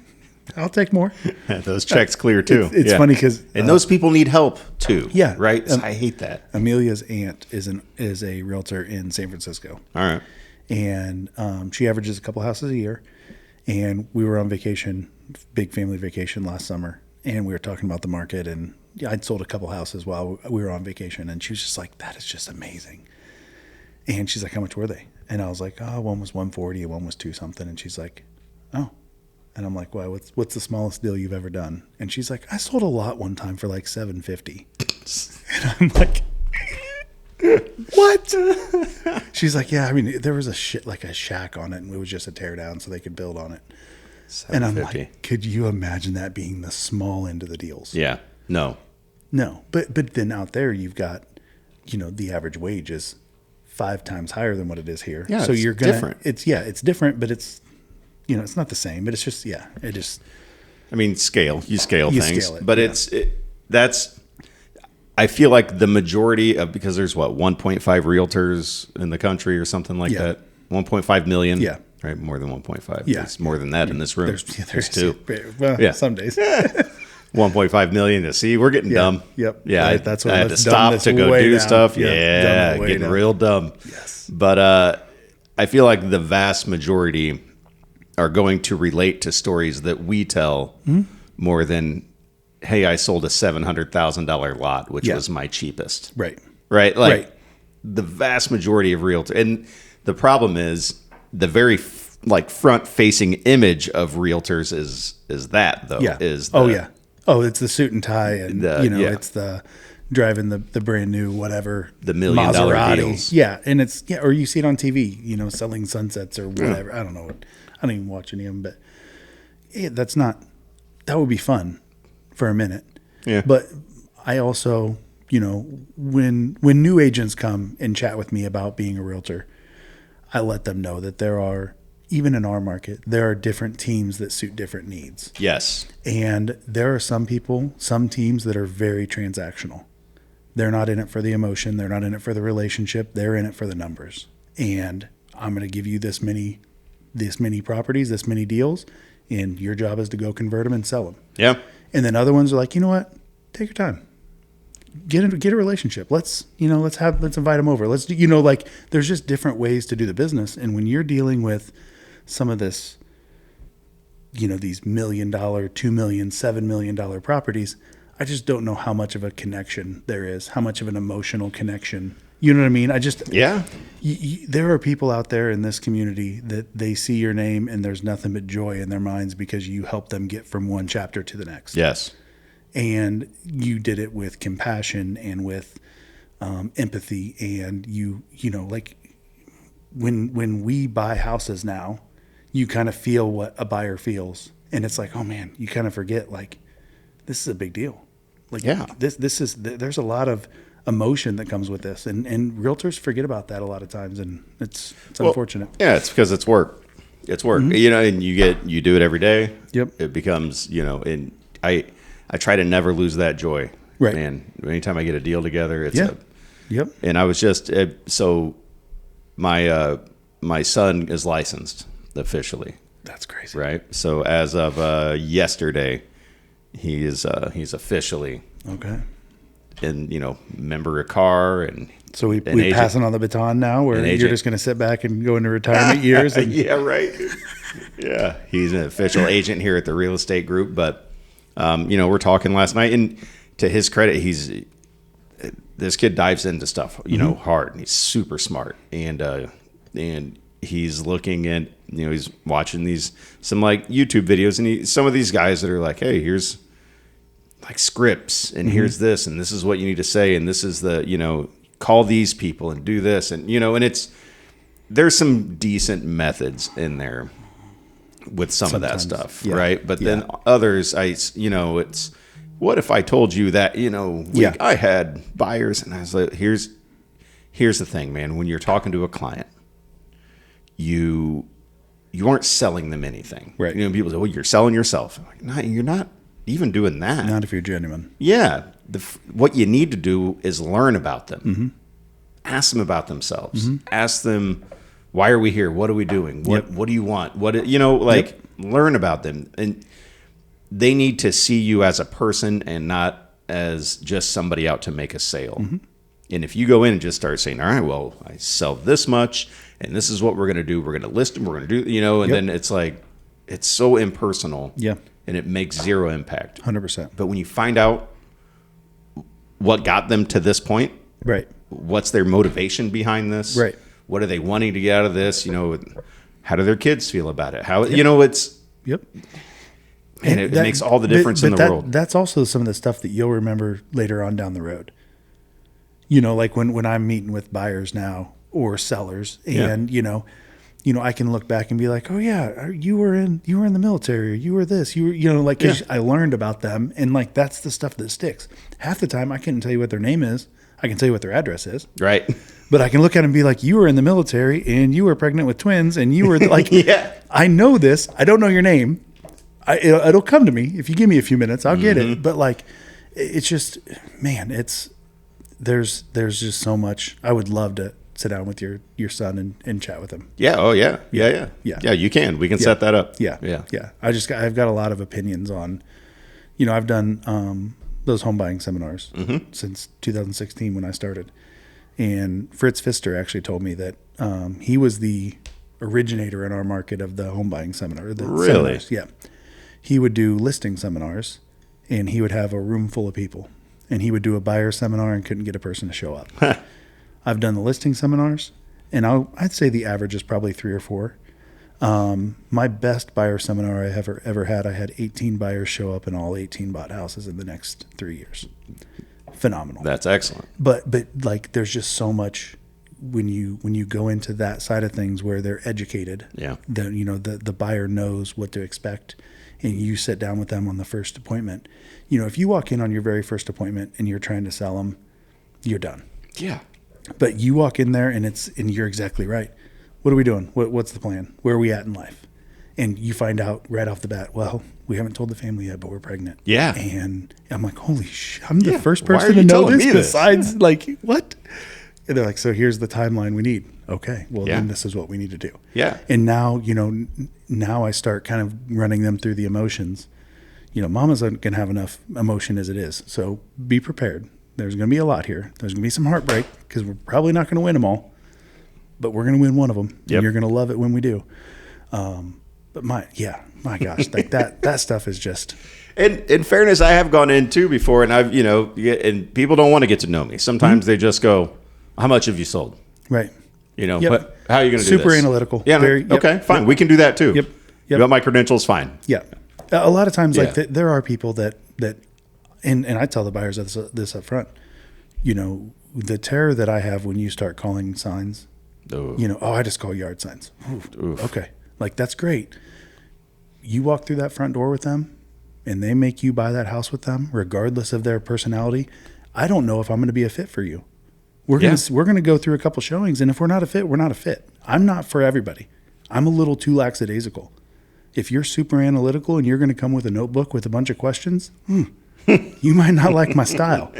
B: I'll take more.
A: Those checks clear too.
B: It's funny because
A: and those people need help too.
B: Yeah,
A: right. I hate that.
B: Amelia's aunt is a realtor in San Francisco.
A: All right,
B: and she averages a couple houses a year. And we were on vacation, big family vacation last summer, and we were talking about the market. And I'd sold a couple houses while we were on vacation, and she was just like, "That is just amazing." And she's like, "How much were they?" And I was like, "Oh, one was 140, and one was 2 something." And she's like, "Oh." And I'm like, well, what's the smallest deal you've ever done? And she's like, I sold a lot one time for like $750. And I'm like, what? She's like, yeah, I mean, there was a shack on it, and it was just a tear down so they could build on it. And I'm like, could you imagine that being the small end of the deals?
A: Yeah. No.
B: But then out there you've got, you know, the average wage is 5 times higher than what it is here.
A: Yeah,
B: so
A: it's
B: you're gonna
A: different.
B: It's different, but it's, you know, it's not the same, but it's just,
A: I mean, you scale things,
B: scale it,
A: but that's, I feel like the majority of, because there's 1.5 realtors in the country or something like that. 1.5 million.
B: Yeah.
A: Right. More than 1.5.
B: Yeah.
A: There's more than that in this room. There's 2.
B: Well, some days.
A: 1.5 million to see. We're getting dumb.
B: Yep.
A: Yeah.
B: Right. That's what
A: I had to stop to go do stuff.
B: Yeah.
A: Getting real dumb.
B: Yes.
A: But I feel like the vast majority are going to relate to stories that we tell more than, hey, I sold a $700,000 lot, which was my cheapest.
B: Right.
A: Right. Like the vast majority of realtors. And the problem is the very front facing image of realtors is that though.
B: Yeah. It's the suit and tie, and it's the driving the brand new whatever,
A: the $1 million
B: Maserati
A: deals.
B: Yeah. And it's or you see it on TV, you know, selling sunsets or whatever. I don't know. I don't even watch any of them, but that would be fun for a minute.
A: Yeah.
B: But I also, you know, when new agents come and chat with me about being a realtor, I let them know that there are, even in our market, there are different teams that suit different needs.
A: Yes.
B: And there are some teams that are very transactional. They're not in it for the emotion. They're not in it for the relationship. They're in it for the numbers. And I'm going to give you this many properties, this many deals, and your job is to go convert them and sell them.
A: Yeah.
B: And then other ones are like, you know what? Take your time. Get a relationship. Let's invite them over. Let's do, there's just different ways to do the business. And when you're dealing with some of this, you know, these $1 million, $2 million, $7 million properties, I just don't know how much of a connection there is, how much of an emotional connection. You know what I mean? There are people out there in this community that they see your name and there's nothing but joy in their minds because you help them get from one chapter to the next.
A: Yes.
B: And you did it with compassion and with empathy. And you know, like when we buy houses now, you kind of feel what a buyer feels. And it's like, oh man, you kind of forget, like, this is a big deal. Like, there's a lot of emotion that comes with this. And realtors forget about that a lot of times. And it's unfortunate.
A: Yeah, it's because it's work. It's work, you know, and you do it every day.
B: Yep.
A: It becomes, you know, and I try to never lose that joy.
B: Right.
A: And anytime I get a deal together, it's
B: Yep.
A: And I was just, so my son is licensed officially.
B: That's crazy.
A: Right. So as of yesterday, he's officially
B: Okay.
A: and, you know, member of car and
B: So we passing on the baton now, where you're just going to sit back and go into retirement years. And
A: yeah, right. Yeah, he's an official agent here at the real estate group. But you know, we're talking last night, and to his credit, this kid dives into stuff, you know, hard, and he's super smart, and he's looking at, you know, he's watching some like YouTube videos, and some of these guys that are like, hey, here's like scripts, and here's this, and this is what you need to say, and this is the, you know, call these people and do this, and, you know, and there's some decent methods in there with some of that stuff, right? But then others, you know, it's, what if I told you that, you know, I had buyers, and I was like, here's the thing, man, when you're talking to a client, you aren't selling them anything,
B: right?
A: You know, people say, well, you're selling yourself. I'm like, no, you're not even doing that.
B: Not if you're genuine.
A: Yeah. What you need to do is learn about them. Ask them about themselves. Ask them, why are we here? What are we doing? What do you want? You know, like, learn about them. And they need to see you as a person and not as just somebody out to make a sale. And if you go in and just start saying, all right, well, I sell this much, and this is what we're going to do. We're going to list them. We're going to do, you know, and then it's like, it's so impersonal. Yeah. And it makes zero impact.
B: 100%.
A: But when you find out what got them to this point,
B: right?
A: What's their motivation behind this?
B: Right.
A: What are they wanting to get out of this? You know, how do their kids feel about it? How, you know, it's, and it makes all the difference in the world.
B: That's also some of the stuff that you'll remember later on down the road. You know, like when I'm meeting with buyers now or sellers, and you know, I can look back and be like, oh yeah, you were in the military, or you were this, you know, like 'cause I learned about them, and like that's the stuff that sticks. Half the time I couldn't tell you what their name is. I can tell you what their address is. Right. But I can look at them and be like, you were in the military, and you were pregnant with twins, and you were like, I know this. I don't know your name. It'll come to me if you give me a few minutes. I'll get it. But like, it's just, man, there's just so much. I would love to sit down with your son and chat with him.
A: Yeah. Oh yeah. Yeah. You can. We can set that up.
B: Yeah. I've got a lot of opinions on, you know, I've done those home buying seminars since 2016 when I started, and Fritz Pfister actually told me that he was the originator in our market of the home buying seminar.
A: Really?
B: Seminars. Yeah. He would do listing seminars, and he would have a room full of people, and he would do a buyer seminar and couldn't get a person to show up. I've done the listing seminars, and I'd say the average is probably 3 or 4. My best buyer seminar I ever had, I had 18 buyers show up, and all 18 bought houses in the next 3 years. Phenomenal.
A: That's excellent.
B: But like, there's just so much when you go into that side of things where they're educated. Yeah. The buyer knows what to expect, and you sit down with them on the first appointment. You know, if you walk in on your very first appointment and you're trying to sell them, you're done. Yeah. But you walk in there and you're exactly right. What are we doing? What's the plan? Where are we at in life? And you find out right off the bat, well, we haven't told the family yet, but we're pregnant. Yeah. And I'm like, holy shit, I'm the first person to know this besides like, what? And they're like, so here's the timeline we need. Okay, well, then this is what we need to do. Yeah. And now, you know, now I start kind of running them through the emotions. You know, mama's going to have enough emotion as it is. So be prepared. There's going to be a lot here. There's going to be some heartbreak because we're probably not going to win them all, but we're going to win one of them. Yep. And you're going to love it when we do. But my gosh, like that stuff is just.
A: And in fairness, I have gone in too before, and I've, you know, and people don't want to get to know me. Sometimes they just go, how much have you sold? Right. You know, but how are you going to do this?
B: Super analytical.
A: Yeah. Okay, fine. Yep. We can do that too. Yep. You got my credentials, fine.
B: Yeah. A lot of times, like there are people that And I tell the buyers this up front. You know, the terror that I have when you start calling signs, you know, I just call yard signs. Oof. Okay. Like, that's great. You walk through that front door with them and they make you buy that house with them, regardless of their personality. I don't know if I'm going to be a fit for you. We're going to go through a couple showings. And if we're not a fit, we're not a fit. I'm not for everybody. I'm a little too lackadaisical. If you're super analytical and you're going to come with a notebook with a bunch of questions, you might not like my style,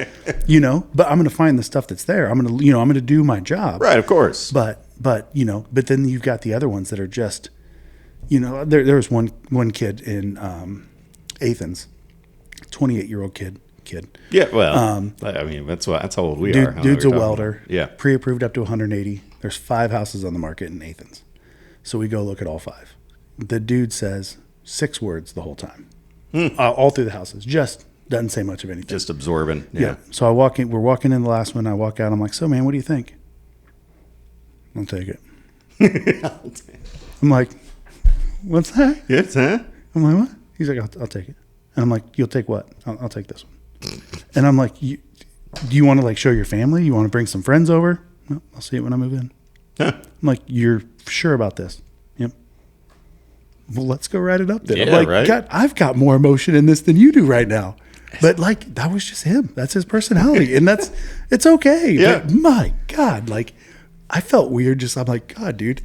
B: you know, but I'm going to find the stuff that's there. I'm going to do my job.
A: Right. Of course.
B: But then you've got the other ones that are just, you know, there was one kid in Athens, 28-year-old kid.
A: Yeah. Well, I mean, that's how old we are.
B: Dude's a welder.
A: Yeah.
B: Pre-approved up to 180. There's 5 houses on the market in Athens. So we go look at all 5. The dude says 6 words the whole time, all through the houses. Just doesn't say much of anything.
A: Just absorbing.
B: Yeah. So we're walking in the last one. I walk out. I'm like, so man, what do you think? I'll take it. I'm like, what's that?
A: Yes, huh?
B: I'm like, what? He's like, I'll take it. And I'm like, you'll take what? I'll take this one. And I'm like, do you want to like show your family? You want to bring some friends over? No, I'll see it when I move in.
A: Huh.
B: I'm like, you're sure about this? Yep. Well, let's go write it up then.
A: Yeah,
B: I'm like,
A: right?
B: God, I've got more emotion in this than you do right now. But like, that was just him. That's his personality. And it's okay.
A: Yeah.
B: But my God, like, I felt weird. I'm like, God, dude,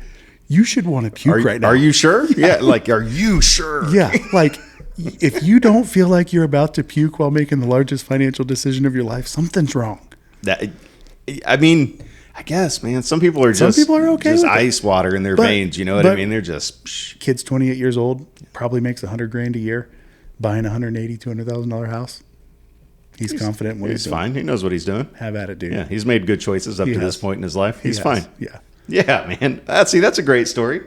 B: you should want to puke right now.
A: Are you sure? Yeah. Like, are you sure?
B: Yeah. Like, if you don't feel like you're about to puke while making the largest financial decision of your life, something's wrong.
A: I mean, I guess, man, some people are okay just
B: with
A: ice water in their veins. You know what I mean? They're just
B: kid's 28 years old, probably makes $100,000 a year, buying a $180,000-$200,000 house. He's confident in what he's doing.
A: Fine. He knows what he's doing.
B: Have at it, dude.
A: Yeah, he's made good choices up to this point in his life. He's fine.
B: Yeah.
A: Yeah, man. That's a great story.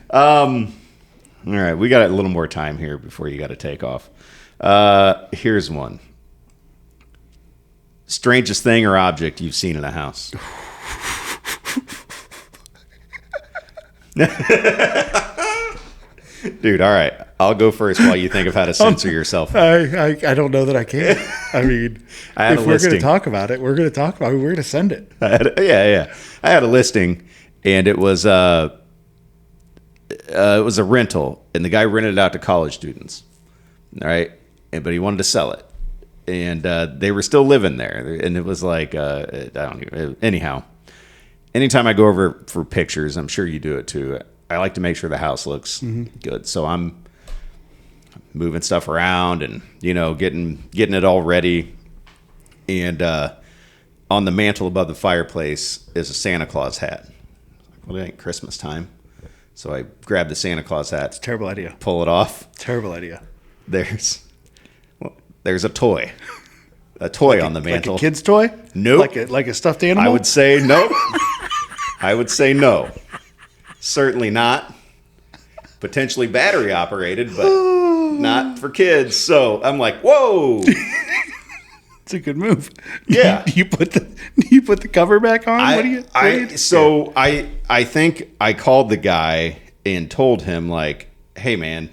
A: All right, we got a little more time here before you got to take off. Here's one. Strangest thing or object you've seen in a house? Dude, all right. I'll go first while you think of how to censor yourself.
B: I don't know that I can. I mean,
A: I had
B: if we're going to talk about it, we're going to talk about it. We're going to send it.
A: I had a listing, and it was a rental, and the guy rented it out to college students. All right, but he wanted to sell it, and they were still living there, and it was like anyhow. Anytime I go over for pictures, I'm sure you do it too. I like to make sure the house looks good, so I'm moving stuff around and getting it all ready. And on the mantle above the fireplace is a Santa Claus hat. Well, it ain't Christmas time, so I grab the Santa Claus hat.
B: It's a terrible idea.
A: Pull it off.
B: Terrible idea.
A: There's a toy. A toy on the mantle.
B: Like a kid's toy?
A: Nope.
B: Like a stuffed animal?
A: I would say no. Certainly not. Potentially battery operated, but not for kids. So I'm like, whoa.
B: It's a good move.
A: Yeah.
B: Do you put the cover back on?
A: I think I called the guy and told him, like, hey man,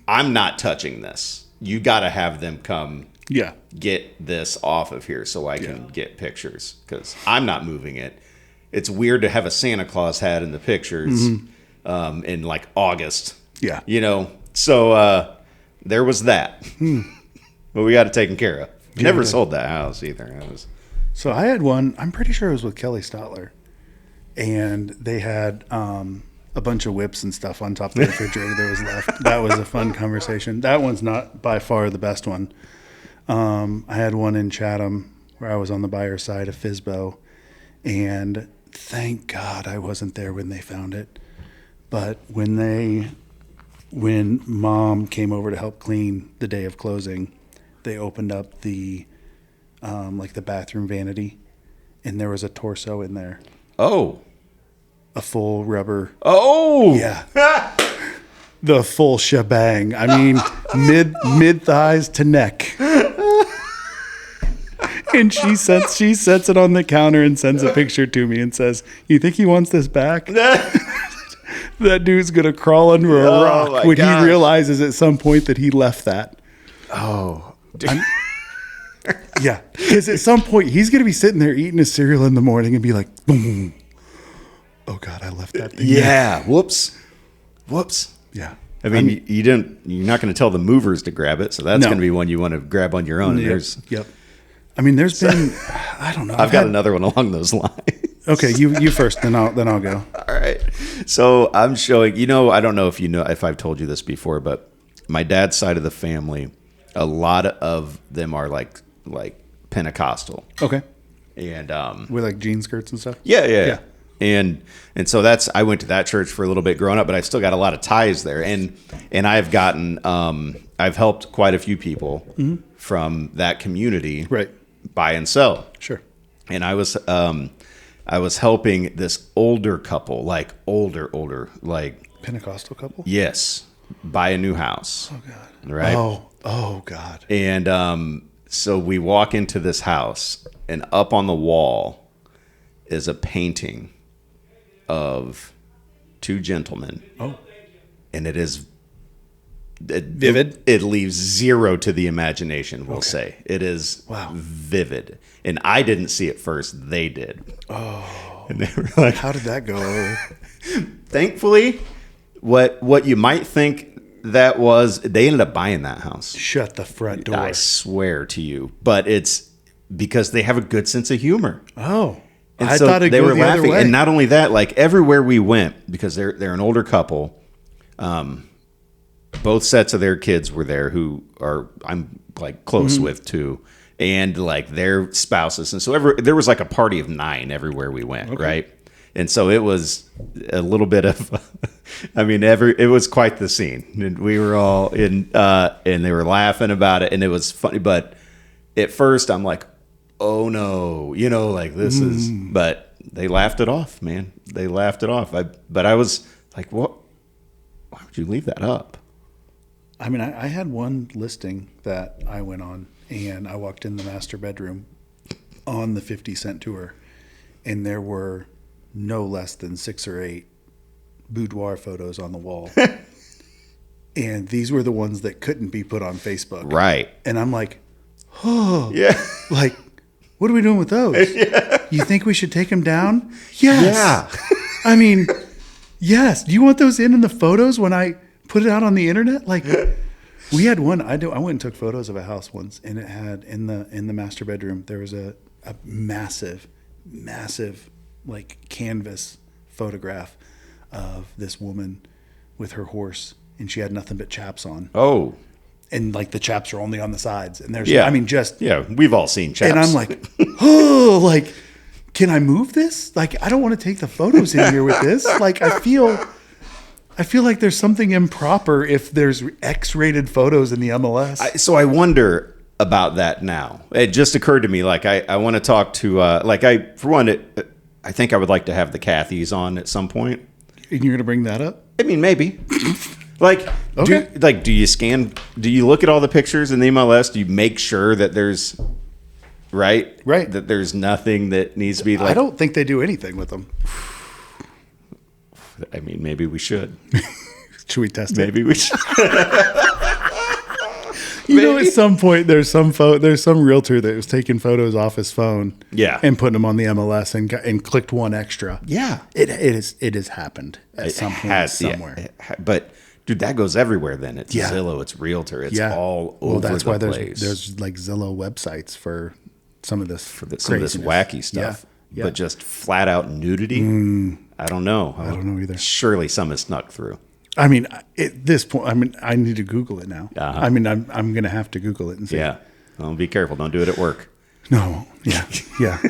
A: I'm not touching this. You got to have them come get this off of here so I can get pictures, because I'm not moving it. It's weird to have a Santa Claus hat in the pictures in like August.
B: Yeah.
A: So there was that. But we got it taken care of. Never sold that house either.
B: So I had one, I'm pretty sure it was with Kelly Stotler. And they had a bunch of whips and stuff on top of the refrigerator that was left. That was a fun conversation. That one's not by far the best one. I had one in Chatham where I was on the buyer side of FSBO. And thank God I wasn't there when they found it. But when Mom came over to help clean the day of closing, they opened up the the bathroom vanity, and there was a torso in there.
A: Oh.
B: A full rubber.
A: Oh.
B: Yeah. The full shebang. I mean, mid thighs to neck. And she sets it on the counter and sends a picture to me and says, "You think he wants this back?" That dude's gonna crawl under a rock when he realizes at some point that he left that.
A: Oh,
B: Yeah, because at some point he's going to be sitting there eating his cereal in the morning and be like, boom. Oh God, I left that thing.
A: Yeah. Whoops.
B: Yeah.
A: I mean, you're not going to tell the movers to grab it. So that's going to be one you want to grab on your own.
B: Yep. I mean, there's been, I don't know.
A: I've got another one along those lines.
B: Okay. You first, then I'll go.
A: All right. So I'm showing, I don't know if I've told you this before, but my dad's side of the family, a lot of them are like Pentecostal.
B: Okay.
A: And,
B: with like jean skirts and stuff.
A: Yeah. And so I went to that church for a little bit growing up, but I still got a lot of ties there. And I've gotten, I've helped quite a few people from that community buy and sell.
B: Sure.
A: And I was helping this older couple, like older, like
B: Pentecostal couple.
A: Yes. Buy a new house.
B: Oh God.
A: Right.
B: Oh God.
A: And, so we walk into this house and up on the wall is a painting of two gentlemen.
B: Oh.
A: And it is
B: vivid.
A: It leaves zero to the imagination, we'll say. It is vivid. And I didn't see it first. They did.
B: Oh.
A: And they were like,
B: how did that go?
A: Thankfully, what you might think that was, they ended up buying that house.
B: Shut the front door.
A: I swear to you. But it's because they have a good sense of humor.
B: Oh.
A: And
B: I
A: so
B: thought it'd
A: they
B: go
A: were
B: the other
A: laughing,
B: way.
A: and not only that, like everywhere we went, because they're an older couple. Both sets of their kids were there, who I'm like close with too, and like their spouses, and so there was like a party of 9 everywhere we went, right? And so it was a little bit of, I mean, it was quite the scene, and we were all in, and they were laughing about it, and it was funny, but at first I'm like, oh no, like this is, but they laughed it off, man. They laughed it off. But I was like, what? Why would you leave that up?
B: I mean, I had one listing that I went on, and I walked in the master bedroom on the 50 Cent tour, and there were no less than 6 or 8 boudoir photos on the wall. And these were the ones that couldn't be put on Facebook.
A: Right.
B: And I'm like, oh.
A: Yeah.
B: Like, what are we doing with those? Yeah. You think we should take them down? Yes.
A: Yeah.
B: I mean, yes. Do you want those in the photos when I put it out on the internet? Like, we had one. I went and took photos of a house once, and it had in the master bedroom there was a massive like canvas photograph of this woman with her horse, and she had nothing but chaps on.
A: Oh.
B: And like the chaps are only on the sides, and there's
A: we've all seen chaps.
B: And I'm like, oh, like, can I move this? Like, I don't want to take the photos in here with this. Like, I feel like there's something improper if there's X-rated photos in the MLS.
A: So I wonder about that now. It just occurred to me, like, I want to talk to, I think I would like to have the Cathys on at some point.
B: And you're going to bring that up?
A: I mean, maybe. Like,
B: okay.
A: Do you look at all the pictures in the MLS? Do you make sure that there's, right, that there's nothing that needs to be like.
B: I don't think they do anything with them.
A: I mean, maybe we should.
B: Should we test
A: it? Maybe we should.
B: At some point there's some realtor that was taking photos off his phone, and putting them on the MLS and clicked one extra.
A: Yeah,
B: it has happened at some point somewhere.
A: Yeah. But dude, that goes everywhere. Then it's Zillow, it's Realtor, it's all over. Well, that's why
B: there's like Zillow websites for some of this
A: some of this wacky stuff. Yeah. But just flat out nudity. I don't know.
B: I don't know either.
A: Surely some has snuck through.
B: I mean, at this point, I need to Google it now. I mean, I'm going to have to Google it and see.
A: Yeah. Well, be careful. Don't do it at work.
B: No. Yeah.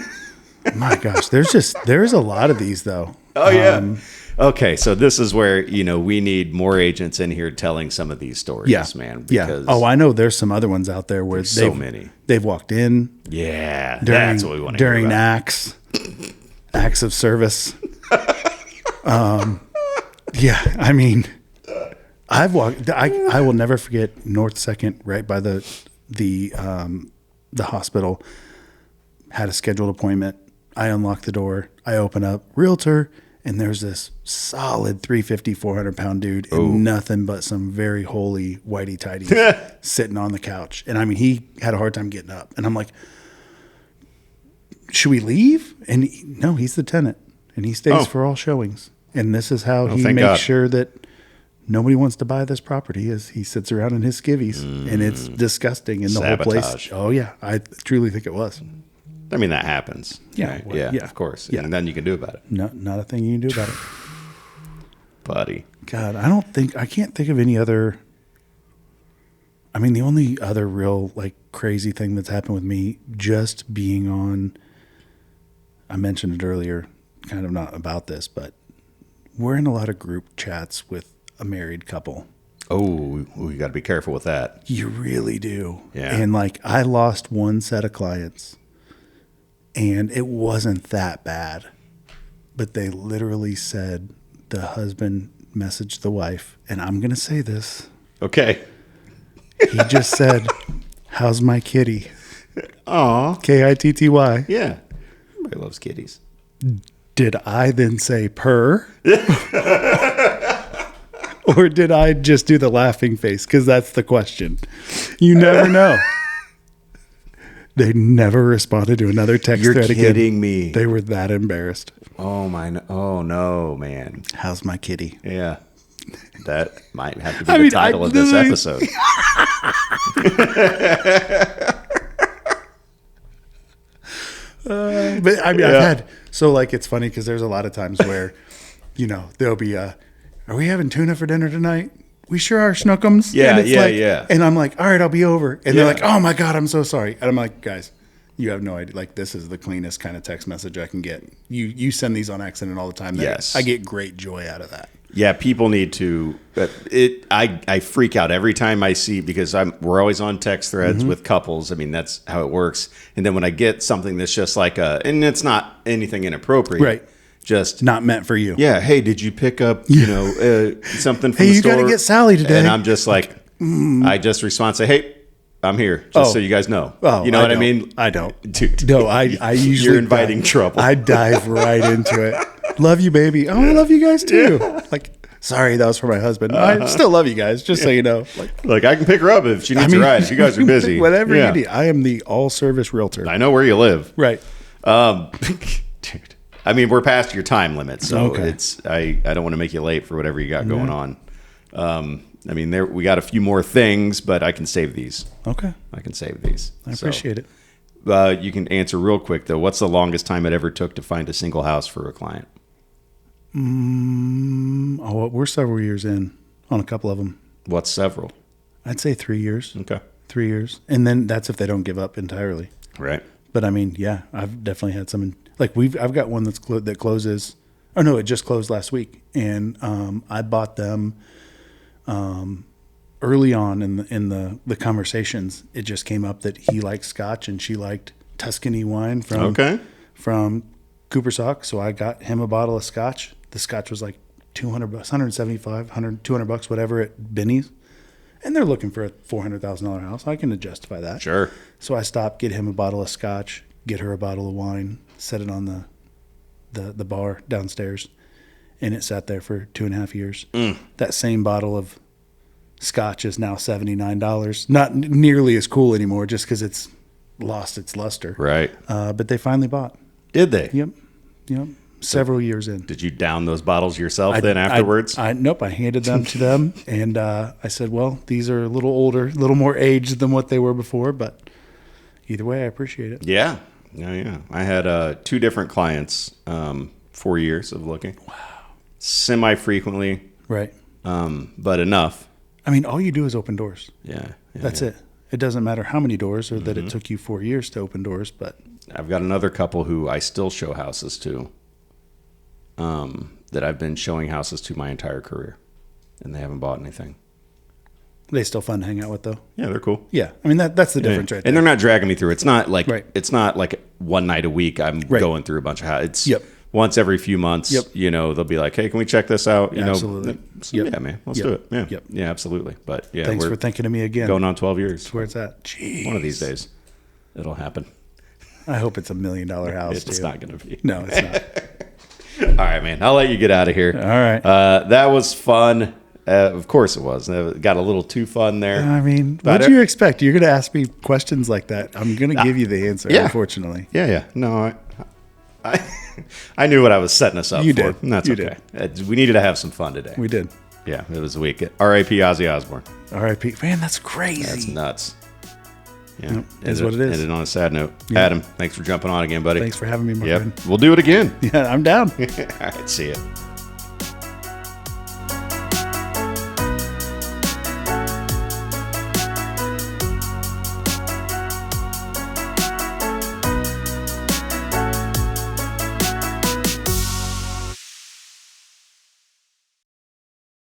B: My gosh. There's a lot of these, though.
A: Oh, yeah. Okay. So this is where, we need more agents in here telling some of these stories, man.
B: Because Oh, I know there's some other ones out there where
A: so many.
B: They've walked in.
A: Yeah. That's what we want to hear about.
B: During acts of service. Yeah, I mean, I've walked. I will never forget North 2nd, right by the hospital. Had a scheduled appointment. I unlock the door. I open up, realtor, And there's this solid 350, 400-pound dude and nothing but some very holy whitey tighties sitting on the couch. And I mean, he had a hard time getting up. And I'm like, should we leave? And no, he's the tenant. And he stays for all showings. And this is how he makes sure that nobody wants to buy this property, is he sits around in his skivvies. And it's disgusting. And the whole place. Oh, yeah. I truly think it was.
A: I mean, that happens.
B: Yeah.
A: Right?
B: Well,
A: yeah, of course.
B: Yeah.
A: And then you can do about it.
B: No, not a thing you can do about it.
A: Buddy.
B: God, I can't think of any other. I mean, the only other real like crazy thing that's happened with me just being on, I mentioned it earlier, kind of not about this, but we're in a lot of group chats with a married couple.
A: Oh, you got to be careful with that.
B: You really do.
A: Yeah.
B: And like I lost one set of clients and it wasn't that bad, but they literally said the husband messaged the wife, and I'm going to say this.
A: Okay.
B: He just said, "How's my kitty?"
A: Aw.
B: Kitty.
A: Yeah. Everybody loves kitties.
B: Did I then say purr? Or did I just do the laughing face? Because that's the question. You never know. They never responded to another text thread again.
A: You're kidding me.
B: They were that embarrassed.
A: Oh, oh, no, man.
B: How's my kitty?
A: Yeah. That might have to be the title of this episode.
B: But I mean, I've had, so like, it's funny because there's a lot of times where, there'll be are we having tuna for dinner tonight? We sure are, Schnookums.
A: Yeah,
B: and it's
A: yeah.
B: And I'm like, all right, I'll be over. And they're like, oh my God, I'm so sorry. And I'm like, guys, you have no idea. Like, this is the cleanest kind of text message I can get. You send these on accident all the time.
A: Yes.
B: I get great joy out of that.
A: Yeah, people need to. I freak out every time I see, because we're always on text threads with couples. I mean, that's how it works. And then when I get something that's just like and it's not anything inappropriate,
B: right? Just not meant for you.
A: Yeah. Hey, did you pick up something from
B: the store? Hey, you got to get Sally today.
A: And I'm just like, I just respond, say, hey, I'm here, just so you guys know.
B: Oh,
A: you know what I mean?
B: I don't.
A: Dude.
B: No, I usually
A: you're inviting trouble.
B: I dive right into it. Love you, baby. Oh, I love you guys too. Yeah. Like, sorry, that was for my husband. I still love you guys, just so you know.
A: Like I can pick her up if she needs a ride. If you guys are busy.
B: Whatever you need. I am the all-service realtor.
A: I know where you live.
B: Right.
A: Dude. I mean, we're past your time limit, so I don't want to make you late for whatever you got going on. I mean, we got a few more things, but I can save these.
B: Okay.
A: I can save these.
B: I appreciate it.
A: You can answer real quick, though. What's the longest time it ever took to find a single house for a client?
B: We're several years in on a couple of them.
A: What's several?
B: I'd say 3 years.
A: Okay.
B: 3 years. And then that's if they don't give up entirely.
A: Right.
B: But I mean, yeah, I've definitely had some. I've got one that closes. Oh no, it just closed last week, and I bought them early on in the conversations. It just came up that he liked Scotch and she liked Tuscany wine from Cooperstock. So I got him a bottle of Scotch. The Scotch was like $200, $175, $200, whatever at Benny's. And they're looking for a $400,000 house. I can justify that.
A: Sure.
B: So I stopped, get him a bottle of Scotch, get her a bottle of wine, set it on the bar downstairs, and it sat there for 2.5 years. That same bottle of Scotch is now $79. Not nearly as cool anymore, just because it's lost its luster.
A: Right.
B: But they finally bought.
A: Did they?
B: Yep. Several years in.
A: Did you down those bottles yourself then afterwards?
B: Nope. I handed them to them, and I said, well, these are a little older, a little more aged than what they were before, but either way, I appreciate it.
A: Yeah. I had 2 different clients, 4 years of looking.
B: Wow.
A: Semi-frequently.
B: Right.
A: But enough.
B: I mean, all you do is open doors.
A: Yeah.
B: That's it. It doesn't matter how many doors or that it took you 4 years to open doors, but
A: I've got another couple who I still show houses to, that I've been showing houses to my entire career, and they haven't bought anything.
B: They still fun to hang out with, though.
A: Yeah, they're cool.
B: Yeah, I mean that's the difference, right there.
A: And they're not dragging me through. It's not like it's not like one night a week I'm going through a bunch of houses. It's once every few months. They'll be like, "Hey, can we check this out?"
B: Absolutely.
A: Yeah, man, let's do it. Yeah, absolutely. But yeah,
B: thanks for thinking of me again.
A: Going on 12 years.
B: That's where it's at. Jeez.
A: One of these days, it'll happen.
B: I hope it's $1 million house.
A: It's not going to be.
B: No, it's not.
A: All right, man. I'll let you get out of here.
B: All right.
A: That was fun. Of course it was. It got a little too fun there.
B: I mean, what do you expect? You're going to ask me questions like that. I'm going to give you the answer, unfortunately.
A: Yeah. No, I knew what I was setting us up
B: You
A: for.
B: did.
A: That's
B: You
A: okay. We needed to have some fun today.
B: We did.
A: Yeah, it was a week. R.I.P. Ozzy Osbourne.
B: R.I.P. Man, that's crazy.
A: That's nuts. Yeah,
B: Yep, is what it is.
A: Ended on a sad note.
B: Yeah.
A: Adam, thanks for jumping on again, buddy.
B: Thanks for having me, my friend.
A: We'll do it again.
B: Yeah, I'm down.
A: All right, see ya.